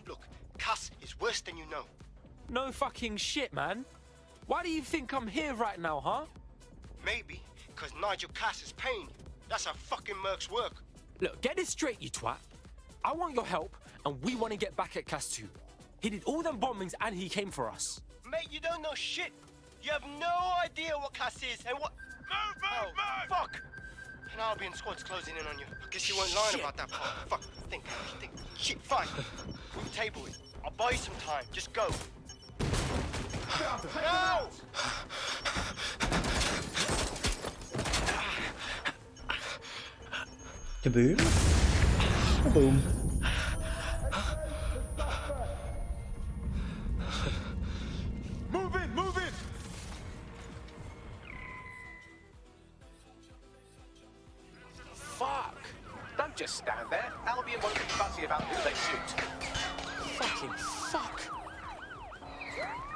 Look, Cass is worse than you know. No fucking shit, man. Why do you think I'm here right now, huh? Maybe, because Nigel Cass is paying you. That's how fucking mercs work. Look, get this straight, you twat. I want your help, and we want to get back at Cass too. He did all them bombings, and he came for us. Mate, you don't know shit. You have no idea what Cass is and what... Move! Fuck! An Albion squad's closing in on you. I guess you weren't lying about that part. Fuck, think. Shit, fine. We'll table it. I'll buy you some time. Just go. No! Kaboom. Kaboom. Move in! Fuck! Don't just stand there. Albion won't be fussy about who they shoot. Fucking fuck!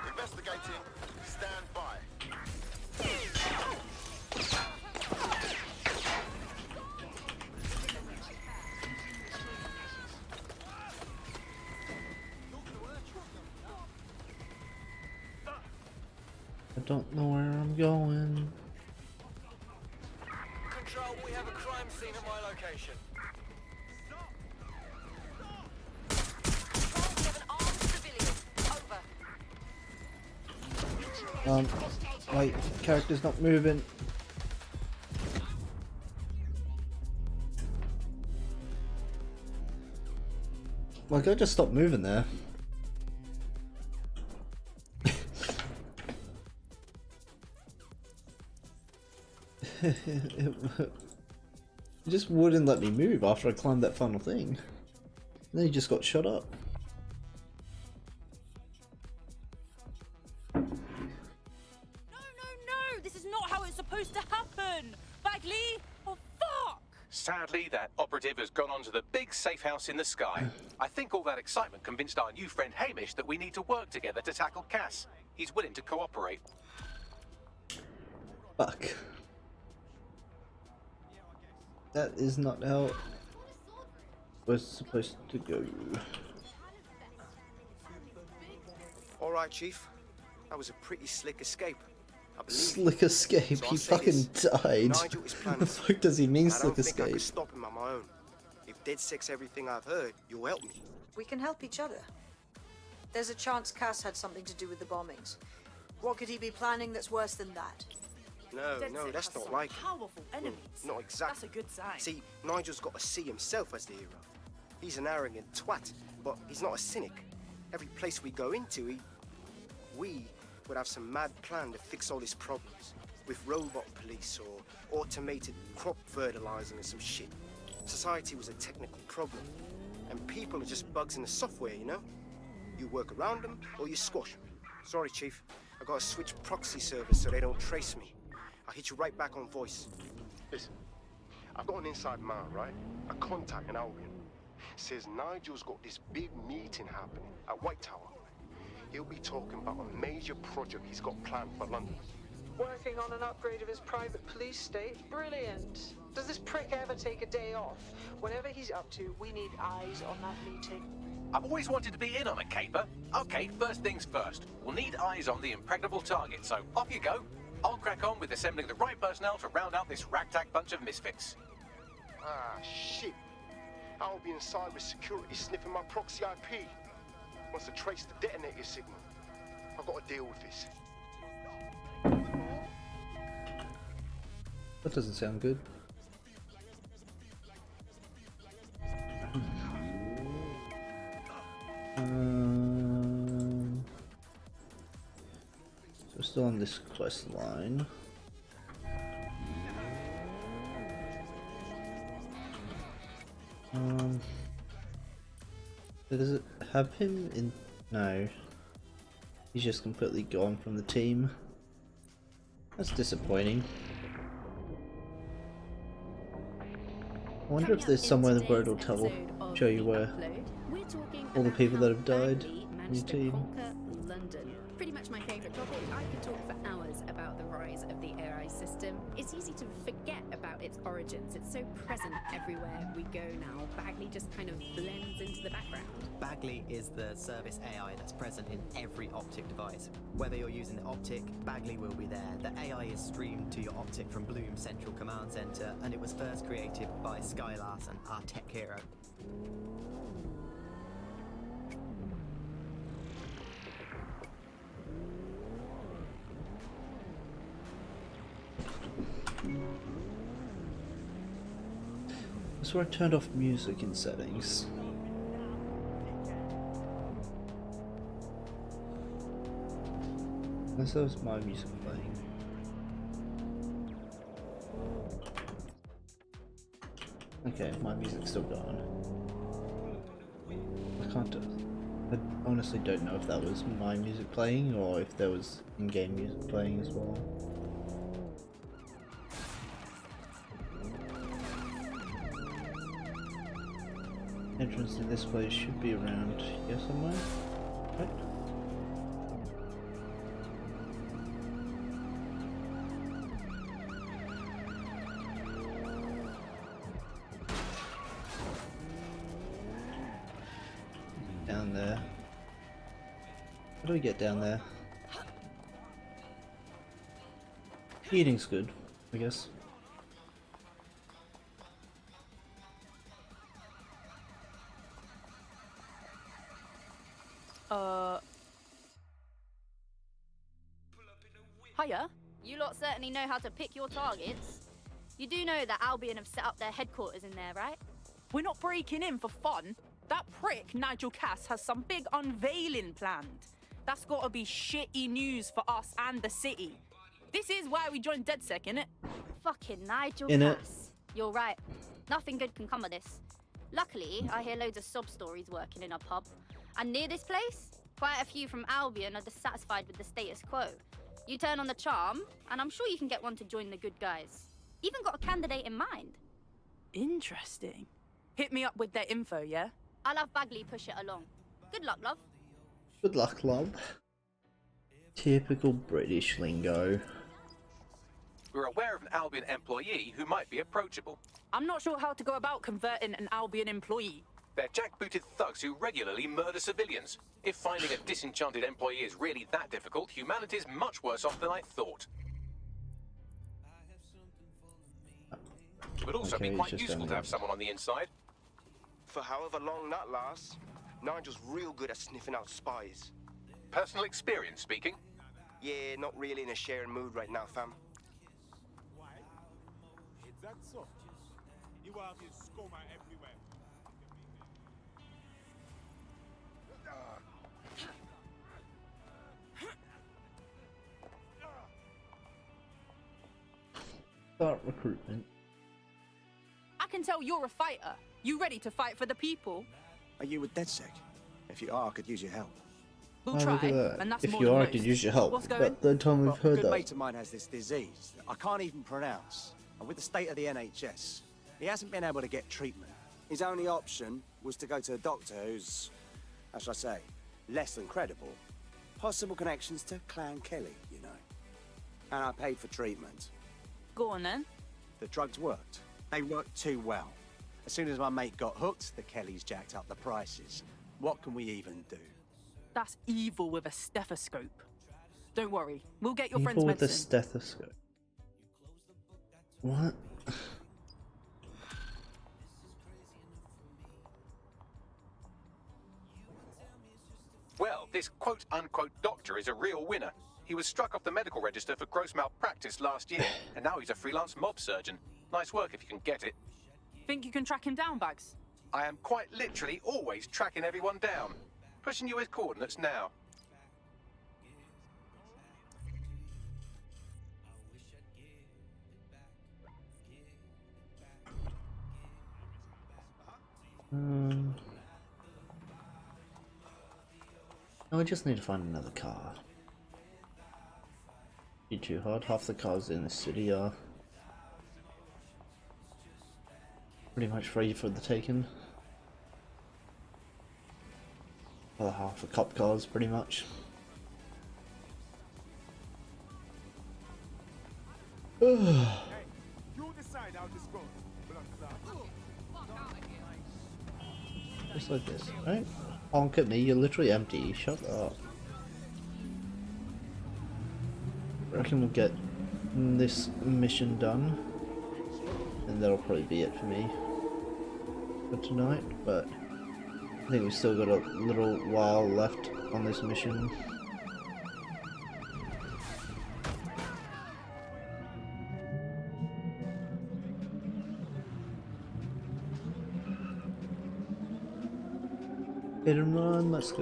Investigating. Stand by. don't know where I'm going. Control, we have a crime scene at my location. My character's not moving. Like, I just stopped moving there. It just wouldn't let me move after I climbed that final thing. And then he just got shot up. No, this is not how it's supposed to happen! Bagley! Oh, fuck! Sadly, that operative has gone on to the big safe house in the sky. I think all that excitement convinced our new friend Hamish that we need to work together to tackle Cass. He's willing to cooperate. Fuck. That is not how we're supposed to go. All right, Chief. That was a pretty slick escape. I believe. Slick escape? So He fucking died. Nigel is What planning. the fuck does he mean, I slick don't think I escape? can stop him on my own. If DedSec's everything I've heard, you'll help me. We can help each other. There's a chance Cass had something to do with the bombings. What could he be planning that's worse than that? No, that's not like it. Powerful enemies. Not exactly. That's a good sign. See, Nigel's got to see himself as the hero. He's an arrogant twat, but he's not a cynic. Every place we go into, we would have some mad plan to fix all his problems. With robot police or automated crop fertilizing or some shit. Society was a technical problem. And people are just bugs in the software, you know? You work around them or you squash them. Sorry, Chief. I gotta switch proxy servers so they don't trace me. I'll hit you right back on voice. Listen, I've got an inside man, right? A contact in Albion. Says Nigel's got this big meeting happening at White Tower. He'll be talking about a major project he's got planned for London. Working on an upgrade of his private police state? Brilliant. Does this prick ever take a day off? Whatever he's up to, we need eyes on that meeting. I've always wanted to be in on a caper. Okay, first things first. We'll need eyes on the impregnable target, so off you go. I'll crack on with assembling the right personnel to round out this ragtag bunch of misfits. Ah, shit. Albion cyber security sniffing my proxy IP. Wants to trace the detonator signal. I've got to deal with this. That doesn't sound good. So we're still on this quest line. Does it have him in? No. He's just completely gone from the team. That's disappointing. I wonder if there's somewhere in the word will show you where all the people that have died in your team. London. Pretty much my favourite topic. I could talk for hours about the rise of the AI system. It's easy to forget about its origins. It's so present everywhere we go now. Bagley just kind of blends into the background. Bagley is the service AI that's present in every Optic device. Whether you're using the Optic, Bagley will be there. The AI is streamed to your Optic from Bloom Central Command Center, and it was first created by Sky Larson, our tech hero. That's where I turned off music in settings. Unless that was my music playing. Okay, my music's still gone. I honestly don't know if that was my music playing or if there was in-game music playing as well. Entrance to this place should be around here somewhere, right? Down there. How do we get down there? Eating's good, I guess. Hiya. You lot certainly know how to pick your targets. You do know that Albion have set up their headquarters in there, right? We're not breaking in for fun. That prick, Nigel Cass, has some big unveiling planned. That's gotta be shitty news for us and the city. This is why we joined DedSec, innit? Fucking Nigel Innit? Cass. You're right. Nothing good can come of this. Luckily, I hear loads of sob stories working in a pub. And near this place, quite a few from Albion are dissatisfied with the status quo. You turn on the charm, and I'm sure you can get one to join the good guys. Even got a candidate in mind. Interesting. Hit me up with their info, yeah? I'll have Bagley push it along. Good luck, love. Good luck, love. Typical British lingo. We're aware of an Albion employee who might be approachable. I'm not sure how to go about converting an Albion employee. They're jackbooted thugs who regularly murder civilians. If finding a disenchanted employee is really that difficult, humanity's much worse off than I thought. It would also be quite useful to have someone on the inside. For however long that lasts, Nigel's real good at sniffing out spies. Personal experience speaking? Yeah, not really in a sharing mood right now, fam. Is that so? You have your scoma everywhere. Start recruitment. I can tell you're a fighter. You ready to fight for the people? Are you with DedSec? If you are, I could use your help. We'll Oh, try, look at that. and that's If more you than are, I most. could use your help. What's going? That third time we've Well, heard a good that. mate of mine has this disease that I can't even pronounce. And with the state of the NHS, he hasn't been able to get treatment. His only option was to go to a doctor who's, how shall I say, less than credible. Possible connections to Clan Kelly, you know. And I paid for treatment. Go on then. The drugs worked. They worked too well. As soon as my mate got hooked, the Kellys jacked up the prices. What can we even do? That's evil with a stethoscope. Don't worry, we'll get your friend's Evil with the medicine. stethoscope. What? Well, this quote-unquote doctor is a real winner. He was struck off the medical register for gross malpractice last year, and now he's a freelance mob surgeon. Nice work if you can get it. Think you can track him down, Bags? I am quite literally always tracking everyone down. Pushing you his coordinates now. No, I just need to find another car. Be too hard. Half the cars in the city are pretty much free for the taking. Other half are cop cars, pretty much. You decide how this goes. Just like this, right? Honk at me, you're literally empty. Shut up. I reckon we'll get this mission done, and that'll probably be it for me for tonight, but I think we've still got a little while left on this mission. Hit and run, let's go.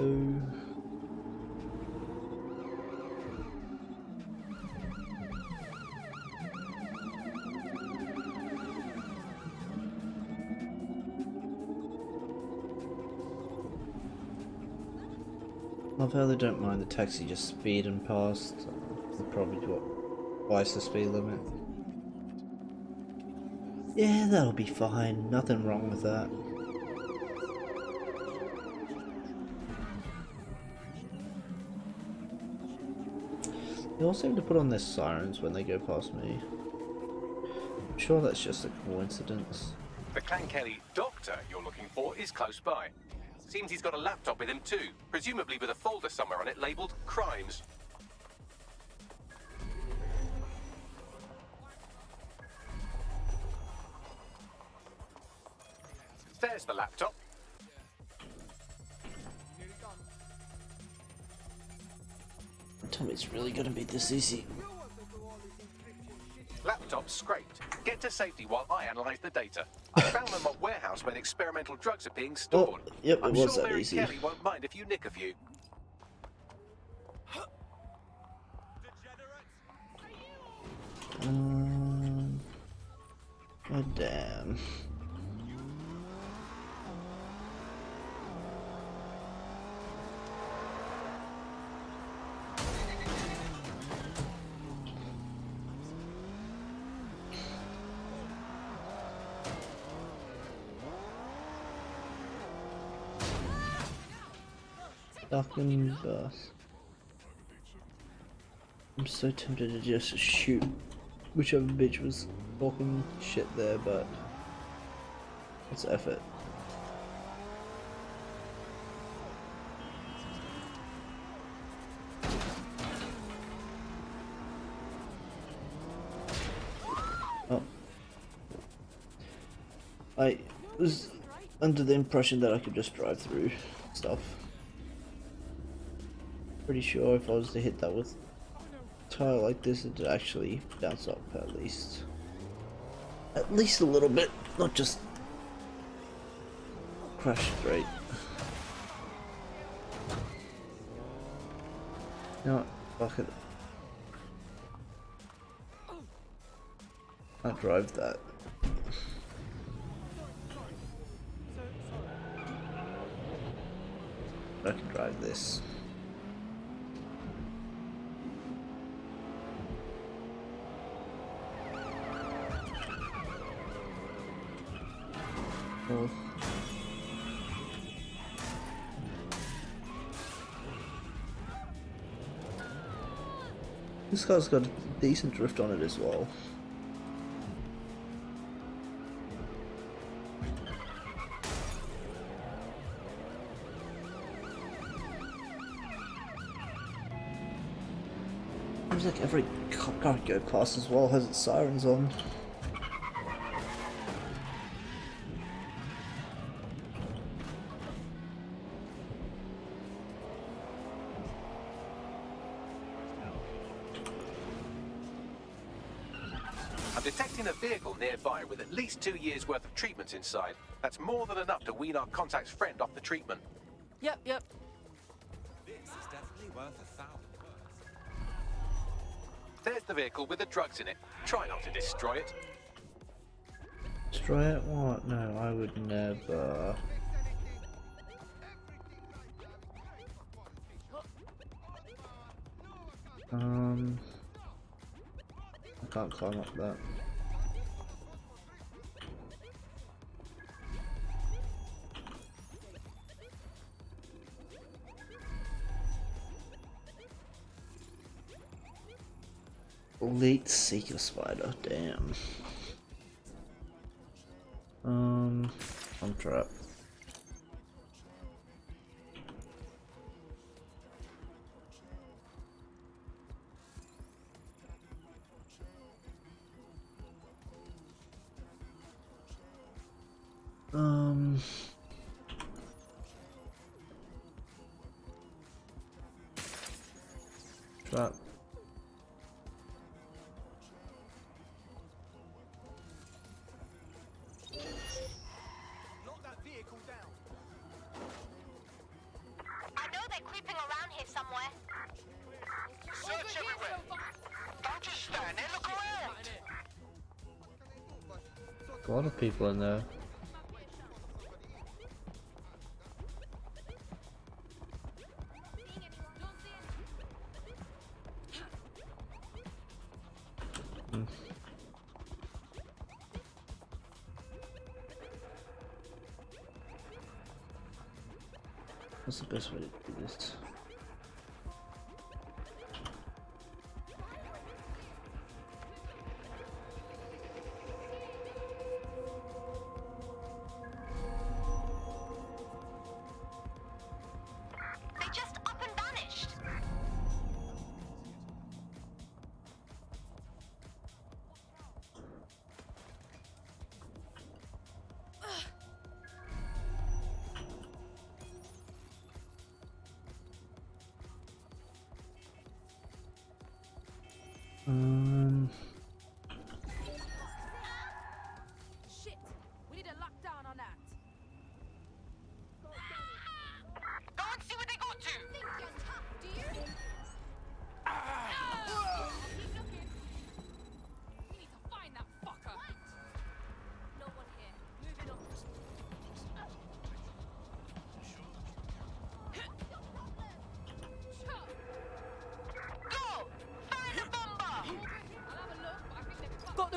Love how they don't mind the taxi just speeding past. They're probably twice the speed limit. Yeah, that'll be fine. Nothing wrong with that. They all seem to put on their sirens when they go past me. I'm sure that's just a coincidence. The Clan Kelly doctor you're looking for is close by. Seems he's got a laptop with him too, presumably with a folder somewhere on it labelled Crimes. There's the laptop. Tell me it's really gonna be this easy. Laptop scraped. Get to safety while I analyze the data. I found them at warehouse where the experimental drugs are being stored. Oh, yep, it I'm was sure that Mary easy. Kelly won't mind if you nick a few. Oh damn. Fucking bus. I'm so tempted to just shoot whichever bitch was talking shit there, but it's effort. Oh. I was under the impression that I could just drive through stuff. Pretty sure if I was to hit that with a tire like this, it'd actually bounce up at least. At least a little bit, not just crash straight. No, fuck it. I'll drive that. I can drive this. Oh. This car's got a decent drift on it as well. Seems like every cargo class as well has its sirens on. I'm detecting a vehicle nearby with at least 2 years worth of treatments inside. That's more than enough to wean our contact's friend off the treatment. Yep. This is definitely worth 1,000 words. There's the vehicle with the drugs in it. Try not to destroy it. Destroy it? What? No, I would never. I can't climb up that. Elite Seeker Spider, damn. I'm trapped. Trap. I know they're creeping around here somewhere. Search everywhere. Don't just stand there, look around. A lot of people in there. What's the best way to do this? They just up and vanished.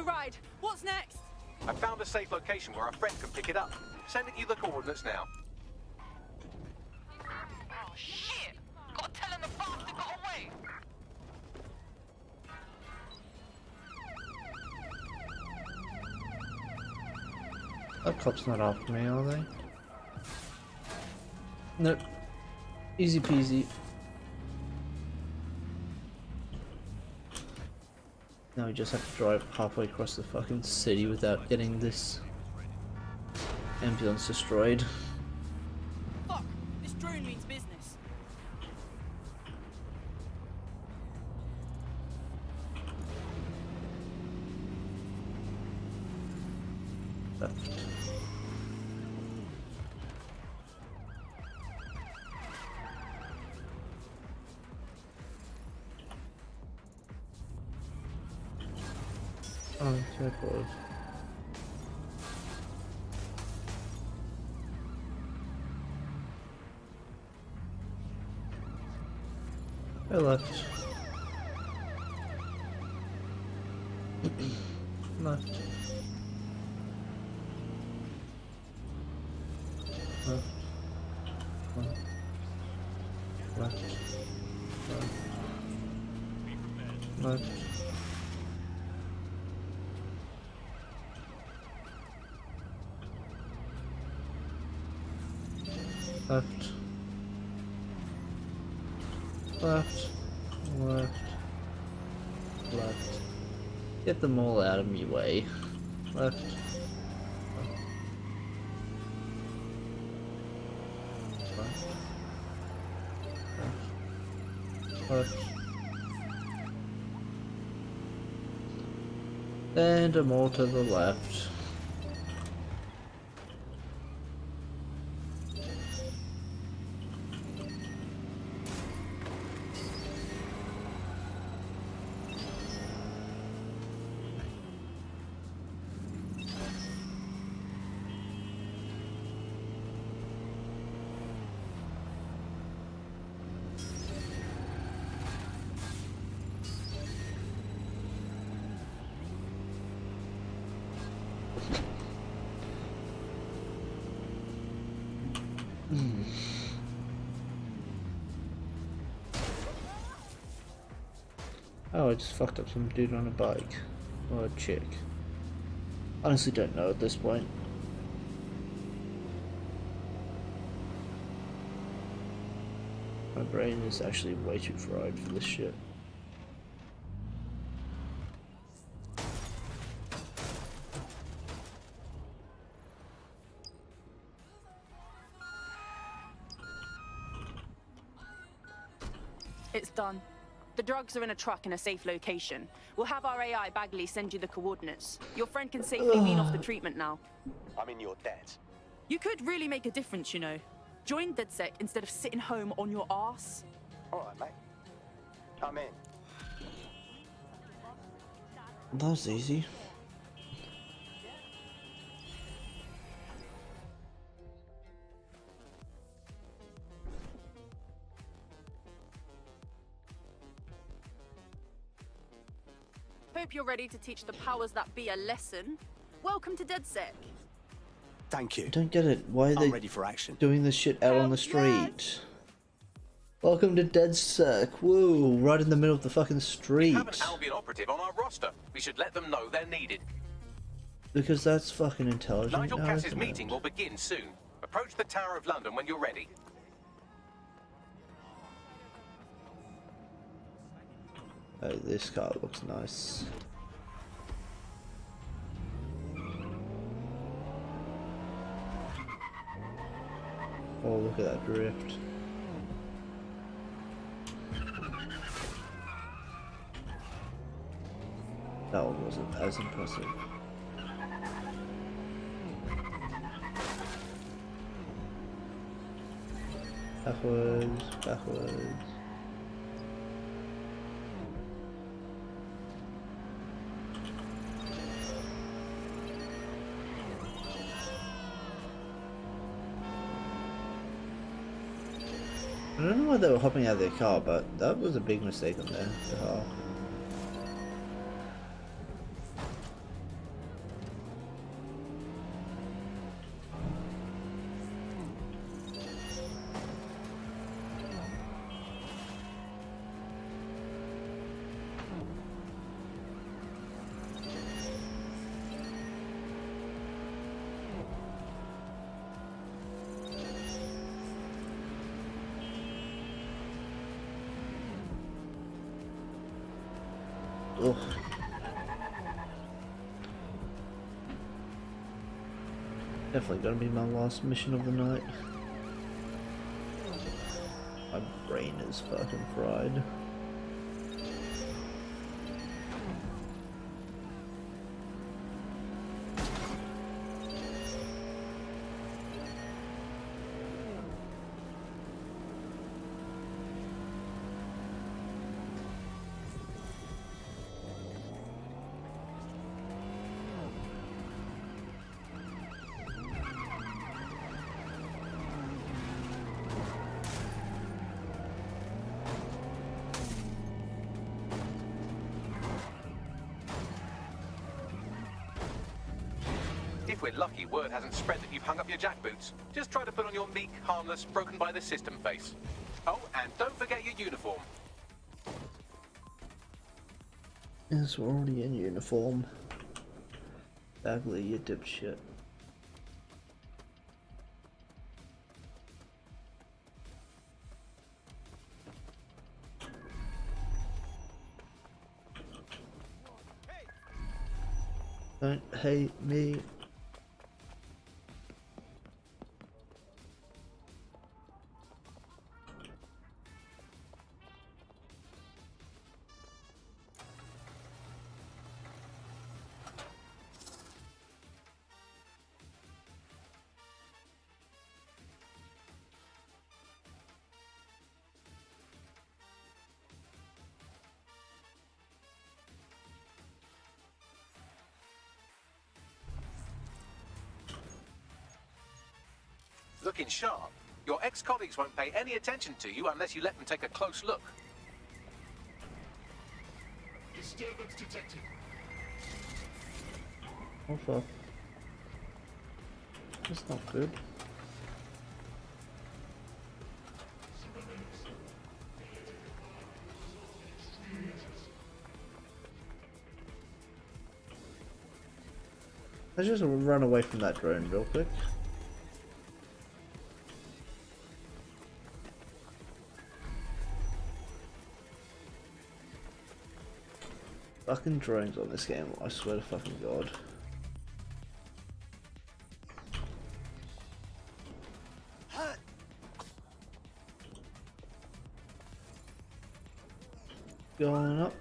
ride. What's next? I found a safe location where our friend can pick it up. Sending you the coordinates now. Oh, shit! Gotta tell him the bastard got away! That cop's not after me, are they? Nope. Easy peasy. Now we just have to drive halfway across the fucking city without getting this ambulance destroyed. Fuck! This drone means business. Oh, so close. I left. Left. Left. Left. Left. Left. Left. Left. Left. Left. Get them all out of my way. Left. Left. Left. Left. And more to the left. Oh, I just fucked up some dude on a bike. Or a chick. Honestly don't know at this point. My brain is actually way too fried for this shit. It's done. The drugs are in a truck in a safe location. We'll have our AI Bagley send you the coordinates. Your friend can safely wean off the treatment now. I mean, your debt. You could really make a difference, you know. Join DedSec instead of sitting home on your arse. All right, mate. I'm in. That was easy. Hope you're ready to teach the powers that be a lesson. Welcome to DedSec. Thank you. I don't get it. Why are I'm they ready for action. doing this shit out on the street? Welcome to DedSec. Woo! Right in the middle of the fucking street. We have an Albion operative on our roster. We should let them know they're needed. Because that's fucking intelligent. Nigel now, Cass's isn't it? meeting will begin soon. Approach the Tower of London when you're ready. Oh, this car looks nice. Oh, look at that drift. That one wasn't as impressive. Backwards, backwards. I don't know why they were hopping out of their car, but that was a big mistake on their behalf. Ugh. Definitely gonna be my last mission of the night. My brain is fucking fried. If we're lucky, word hasn't spread that you've hung up your jackboots. Just try to put on your meek, harmless, broken by the system face. Oh, and don't forget your uniform. Yes, we're already in uniform. Bagley, you dipshit. Don't hate me. Looking sharp. Your ex-colleagues won't pay any attention to you unless you let them take a close look. Disturbance detected. Oh fuck. That's not good. Let's just run away from that drone real quick. Fucking drones on this game, I swear to fucking god. Going up.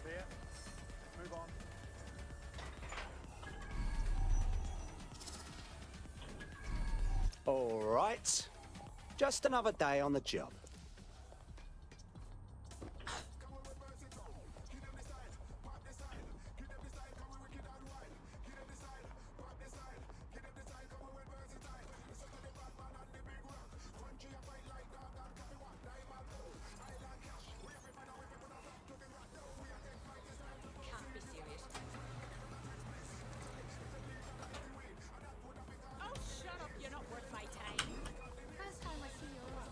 Clear. Move on. All right. Just another day on the job. Oh, shut up, you're not worth my time. First time I see you around.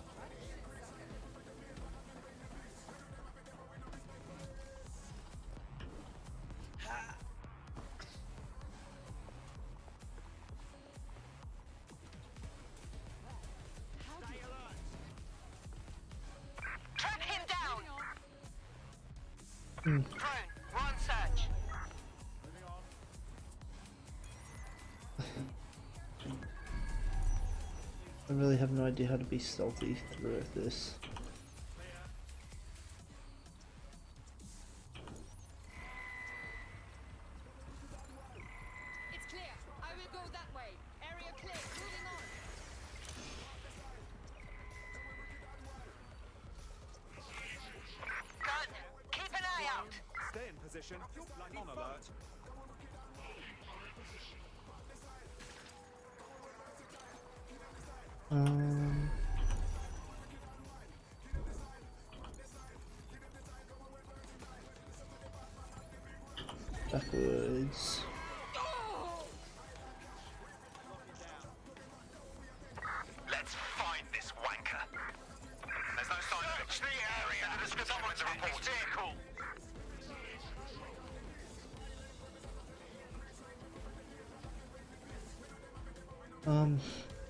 Track him down! Hmm. Drone, we're on search. I really have no idea how to be stealthy through this. It's clear. I will go that way. Area clear. Moving on. Gun, keep an eye out. Stay in position. On alert. Backwards. Let's find this wanker. There's no sign of it. Search the area. Someone's report vehicle.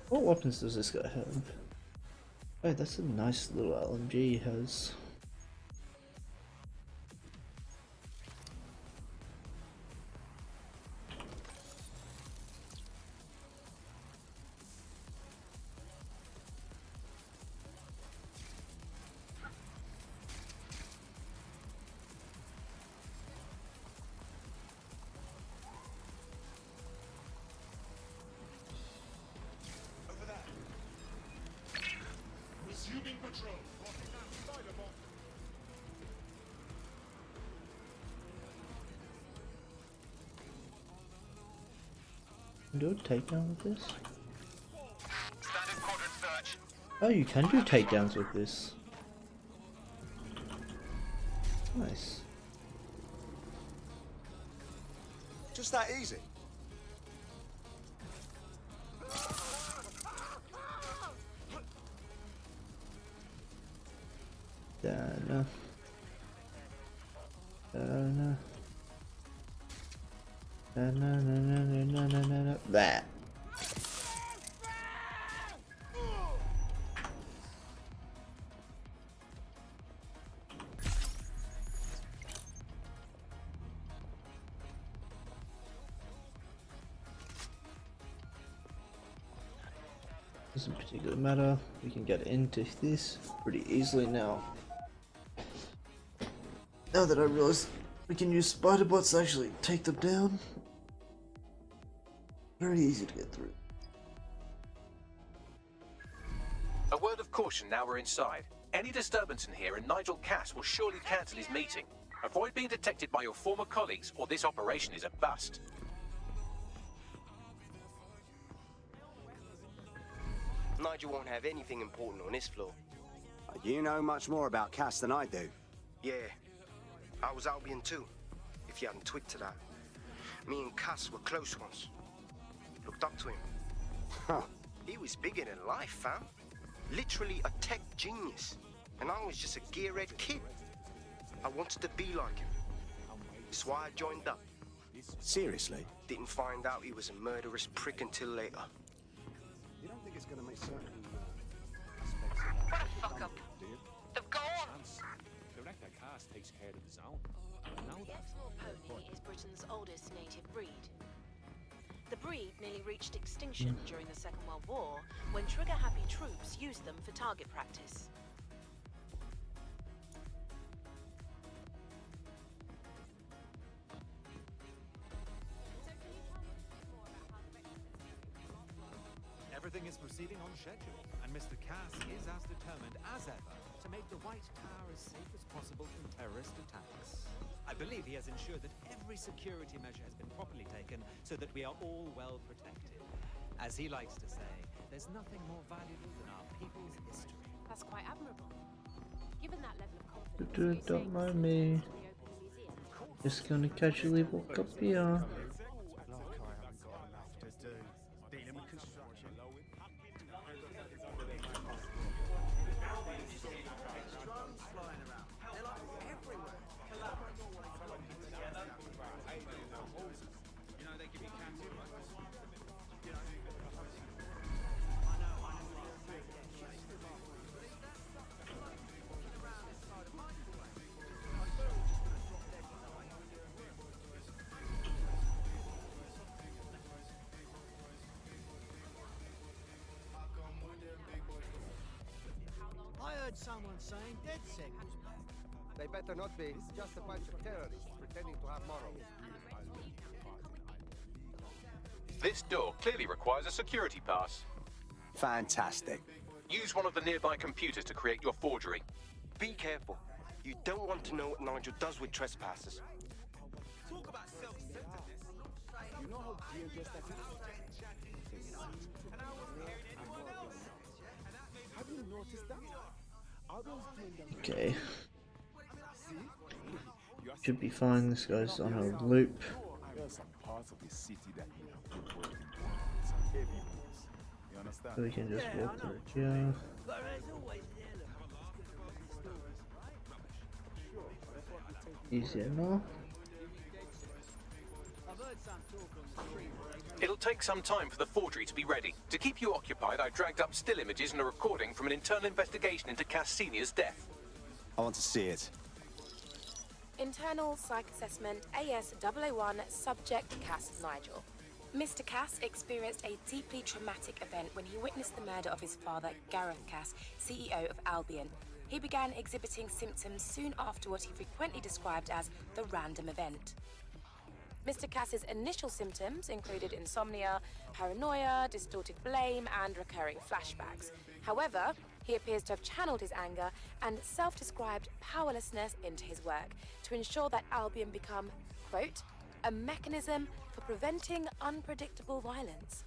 What weapons does this guy have? Oh, that's a nice little LMG he has. Resuming patrol. Do a takedown with this? Oh, you can do takedowns with this. Nice. Just that easy. No. No. That. Doesn't particularly matter. We can get into this pretty easily now. Now that I realize we can use spider bots to actually take them down. Very easy to get through. A word of caution now we're inside. Any disturbance in here and Nigel Cass will surely cancel his meeting. Avoid being detected by your former colleagues or this operation is a bust. Nigel won't have anything important on this floor. You know much more about Cass than I do. Yeah, I was Albion too, if you hadn't twigged to that. Me and Cass were close ones. Looked up to him. Huh. He was bigger than life, fam. Literally a tech genius. And I was just a gearhead kid. I wanted to be like him. That's why I joined up. Seriously? Didn't find out he was a murderous prick until later. You don't think it's gonna make certain What a fuck up. They've gone! Director Cass takes care of his own. The Exmoor pony is Britain's oldest native breed. The breed nearly reached extinction during the Second World War when trigger-happy troops used them for target practice. Everything is proceeding on schedule, and Mr. Cass is as determined as ever to make the White Tower as safe as possible from terrorist attacks. I believe he has ensured that every security measure has been properly taken so that we are all well protected. As he likes to say, there's nothing more valuable than our people's history. That's quite admirable. Given that level of confidence, Don't mind me. Just gonna casually walk up here. I heard someone saying DedSec was back. They better not be. It's just a bunch of terrorists pretending to have morals. This door clearly requires a security pass. Fantastic. Use one of the nearby computers to create your forgery. Be careful. You don't want to know what Nigel does with trespassers. Talk about self-centeredness. You know how dangerous that is? Have you noticed that? Are those doing them? Okay. Should be fine. This guy's on a loop. There's some parts of the city that need a good working plan. Some heavy ones. You understand? So we can just walk through here. Easy enough. I've heard heard some talk on the street where they It'll take some time for the forgery to be ready. To keep you occupied, I dragged up still images and a recording from an internal investigation into Cass Senior's death. I want to see it. Internal Psych Assessment AS-001 Subject Cass Nigel. Mr. Cass experienced a deeply traumatic event when he witnessed the murder of his father, Gareth Cass, CEO of Albion. He began exhibiting symptoms soon after what he frequently described as the random event. Mr. Cass's initial symptoms included insomnia, paranoia, distorted blame, and recurring flashbacks. However, he appears to have channeled his anger and self-described powerlessness into his work to ensure that Albion become, quote, a mechanism for preventing unpredictable violence.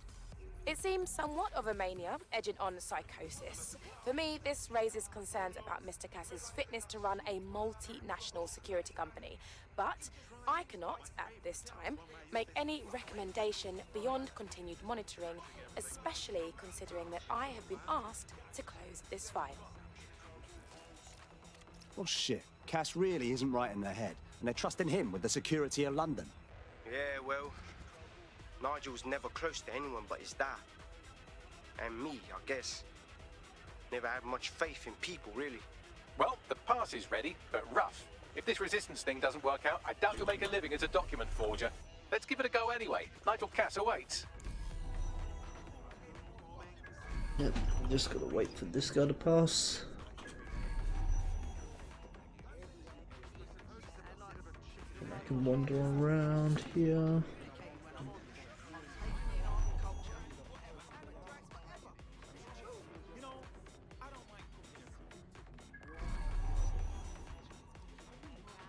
It seems somewhat of a mania, edging on psychosis. For me, this raises concerns about Mr. Cass's fitness to run a multinational security company. But I cannot, at this time, make any recommendation beyond continued monitoring, especially considering that I have been asked to close this file. Well, shit. Cass really isn't right in their head, and they're trusting him with the security of London. Yeah, well, Nigel's never close to anyone but his dad. And me, I guess. Never had much faith in people, really. Well, the pass is ready, but rough. If this resistance thing doesn't work out, I doubt you'll make a living as a document forger. Let's give it a go anyway. Nigel Cass awaits. Yep, just gotta wait for this guy to pass. And I can wander around here.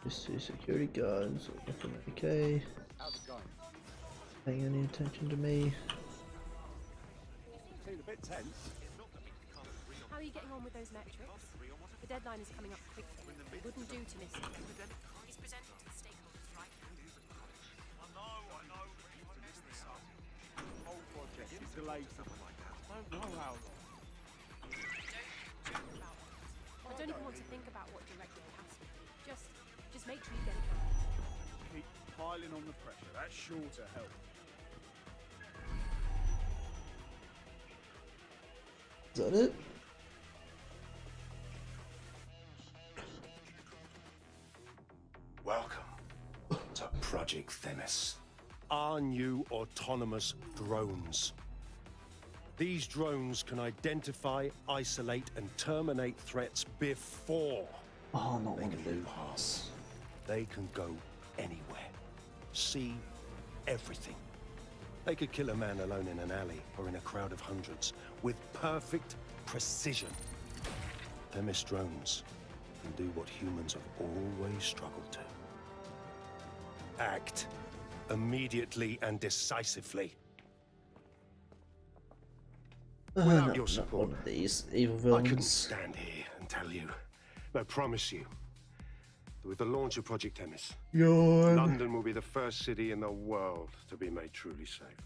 Just two security guards, looking okay. Paying any attention to me. Seemed a bit tense. How are you getting on with those metrics? The deadline is coming up quickly. It wouldn't do to miss it. He's presenting to the stakeholders right now. I know. I messed this up. Whole project is delayed something like that. I don't know how long. I don't even want to think about what Director Cass would do. Just make sure you get it done. Keep piling on the pressure. That's sure to help. Is that it? Welcome to Project Themis. Our new autonomous drones. These drones can identify, isolate, and terminate threats before they can pass. They can go anywhere, see everything. They could kill a man alone in an alley or in a crowd of hundreds with perfect precision. Themis drones can do what humans have always struggled to. Act immediately and decisively. Without your support, one of these evil I couldn't villains. stand here and tell you, but I promise you, that with the launch of Project Themis, Yawn. London will be the first city in the world to be made truly safe.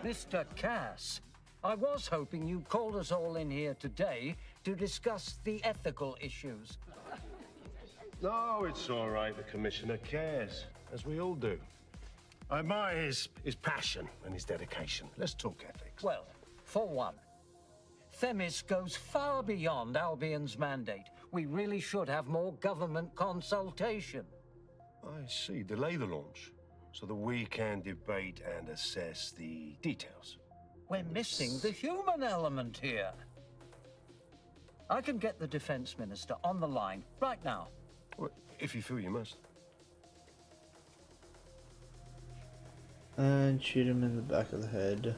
Mr. Cass, I was hoping you called us all in here today to discuss the ethical issues. No, it's all right. The Commissioner cares, as we all do. I admire his passion and his dedication. Let's talk ethics. Well, for one, Themis goes far beyond Albion's mandate. We really should have more government consultation. I see. Delay the launch so that we can debate and assess the details. We're missing the human element here. I can get the Defense Minister on the line right now. Well, if you feel you must. And shoot him in the back of the head.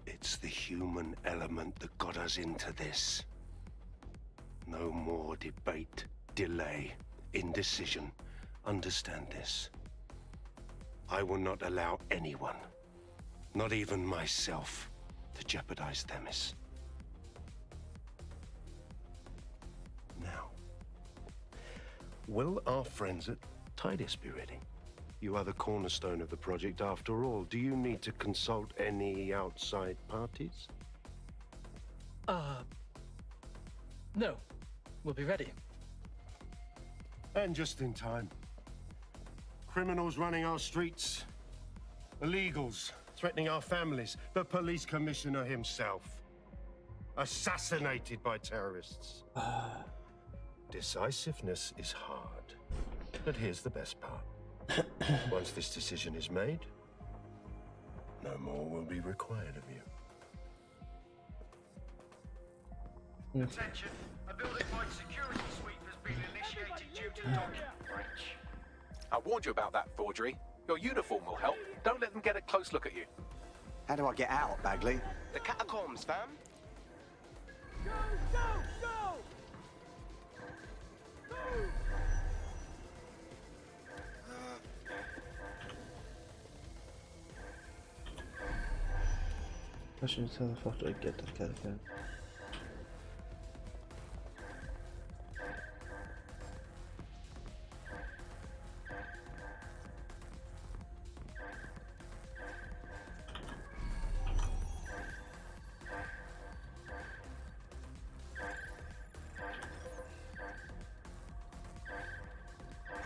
It's the human element that got us into this. No more debate, delay, indecision. Understand this. I will not allow anyone, not even myself, to jeopardize Themis. Now, will our friends at Tidus be ready? You are the cornerstone of the project after all. Do you need to consult any outside parties? No. We'll be ready. And just in time. Criminals running our streets. Illegals threatening our families. The police commissioner himself. Assassinated by terrorists. Decisiveness is hard. But here's the best part. Once this decision is made, no more will be required of you. Attention, a building-wide security sweep has been initiated due to document breach. I warned you about that forgery. Your uniform will help. Don't let them get a close look at you. How do I get out, Bagley? The catacombs, fam. Go, go, go! Go! Question is how the fuck do I get to the catacomb?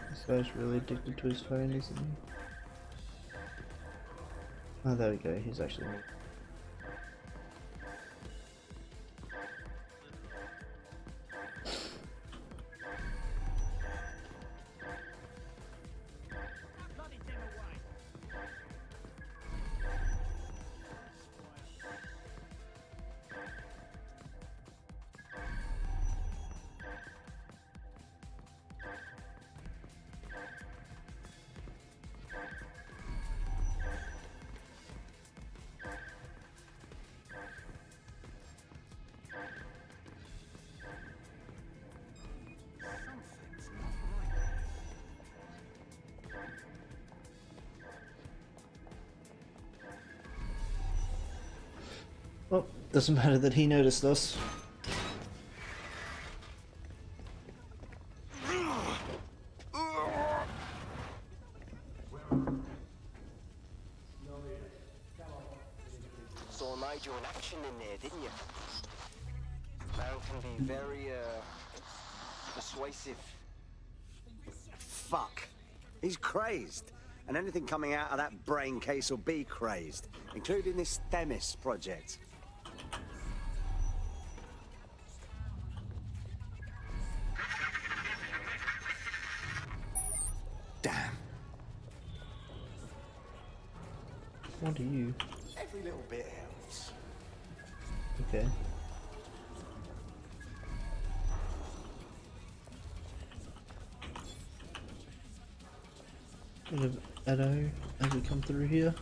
This guy's really addicted to his phone, isn't he? Oh, there we go, he's actually... Well, doesn't matter that he noticed us. Saw Nigel in action in there, didn't you? Man can be very, persuasive. Fuck. He's crazed. And anything coming out of that brain case will be crazed, including this Themis project. Damn. What are you? Every little bit helps. Okay. Bit of Edo as we come through here.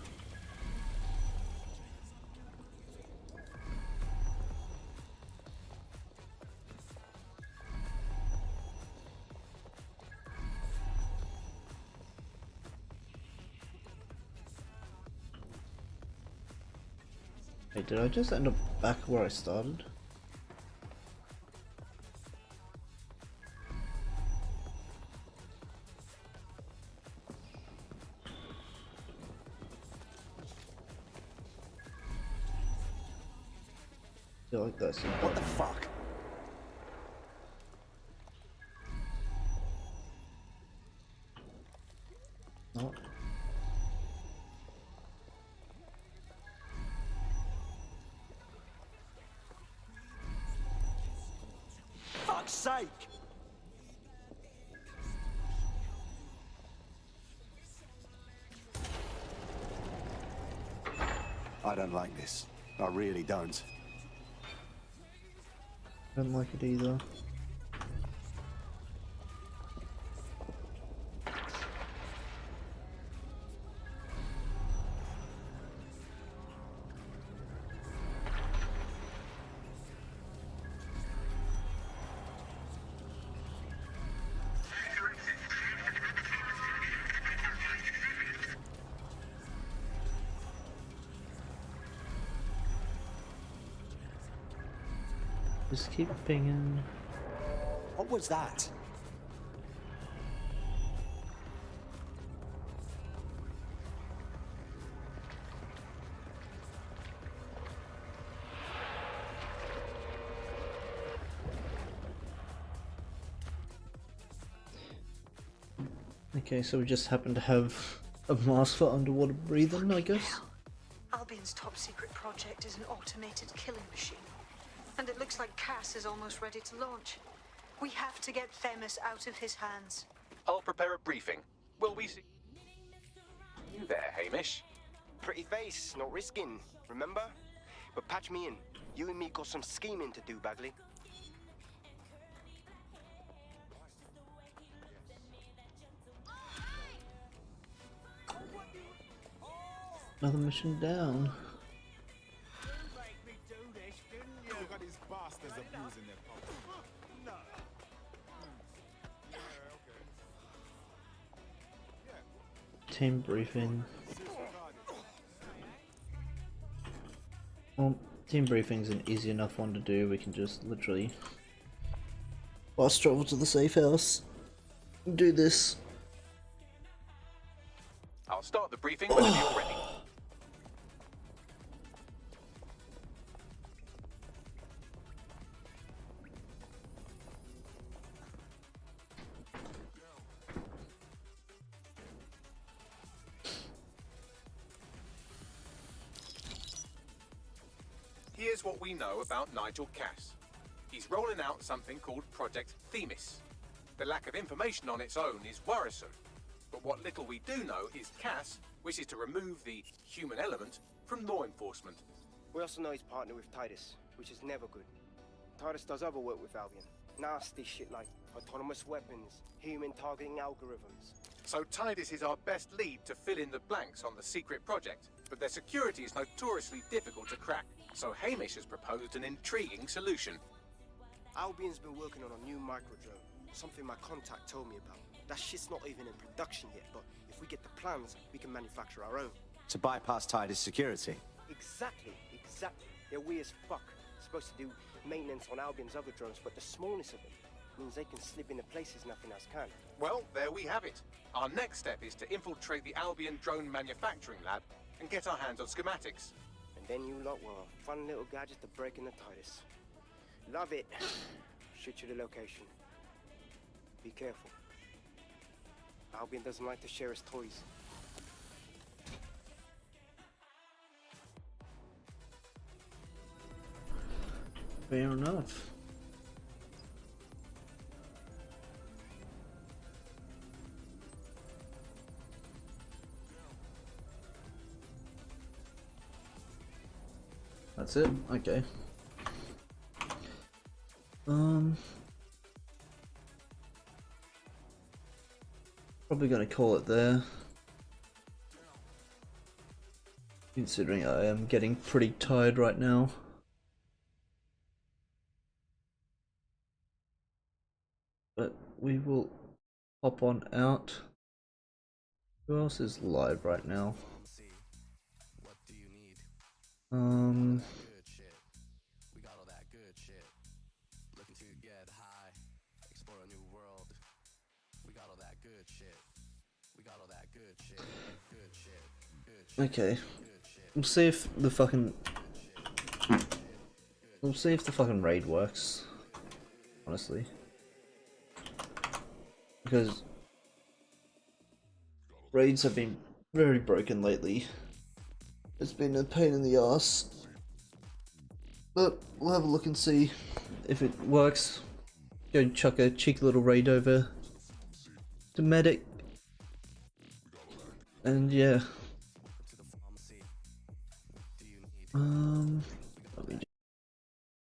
Hey, did I just end up back where I started? I feel like that's what the fuck? Oh. Fuck's sake! I don't like this. I really don't. Don't like it either. Just keep pinging. What was that? Okay, so we just happen to have a mask for underwater breathing, I guess. Albion's top secret project is an automated killing machine. And it looks like Cass is almost ready to launch. We have to get Themis out of his hands. I'll prepare a briefing. Will we see you there, Hamish? Pretty face, no risking, remember? But patch me in. You and me got some scheming to do, Bagley. Another mission down. Look at these bastards abusing their power. No. Team briefing. Well, team briefing's an easy enough one to do. We can just literally fast travel to the safe house and do this. I'll start the briefing whenever you're ready. Here's what we know about Nigel Cass. He's rolling out something called Project Themis. The lack of information on its own is worrisome. But what little we do know is Cass wishes to remove the human element from law enforcement. We also know he's partnered with Titus, which is never good. Titus does other work with Albion. Nasty shit like autonomous weapons, human targeting algorithms. So Titus is our best lead to fill in the blanks on the secret project, but their security is notoriously difficult to crack. So Hamish has proposed an intriguing solution. Albion's been working on a new microdrone, something my contact told me about. That shit's not even in production yet, but if we get the plans, we can manufacture our own. To bypass Titus security. Exactly. They're weird as fuck. Supposed to do maintenance on Albion's other drones, but the smallness of it means they can slip into places nothing else can. Well, there we have it. Our next step is to infiltrate the Albion drone manufacturing lab and get our hands on schematics. And then you lot will have fun little gadget to break into Titus. Love it. Shoot you the location. Be careful. Albion doesn't like to share his toys. Fair enough. That's it? Okay. Probably gonna call it there. Considering I am getting pretty tired right now. But we will hop on out. Who else is live right now? What do you need? Good shit. We got all that good shit. Looking to get high, explore a new world. We got all that good shit. We got all that good shit. Good shit. Good shit. Okay. We'll see if the fucking raid works. Honestly. Because raids have been very broken lately. It's been a pain in the ass. But we'll have a look and see if it works. Go chuck a cheeky little raid over to Medic. And yeah.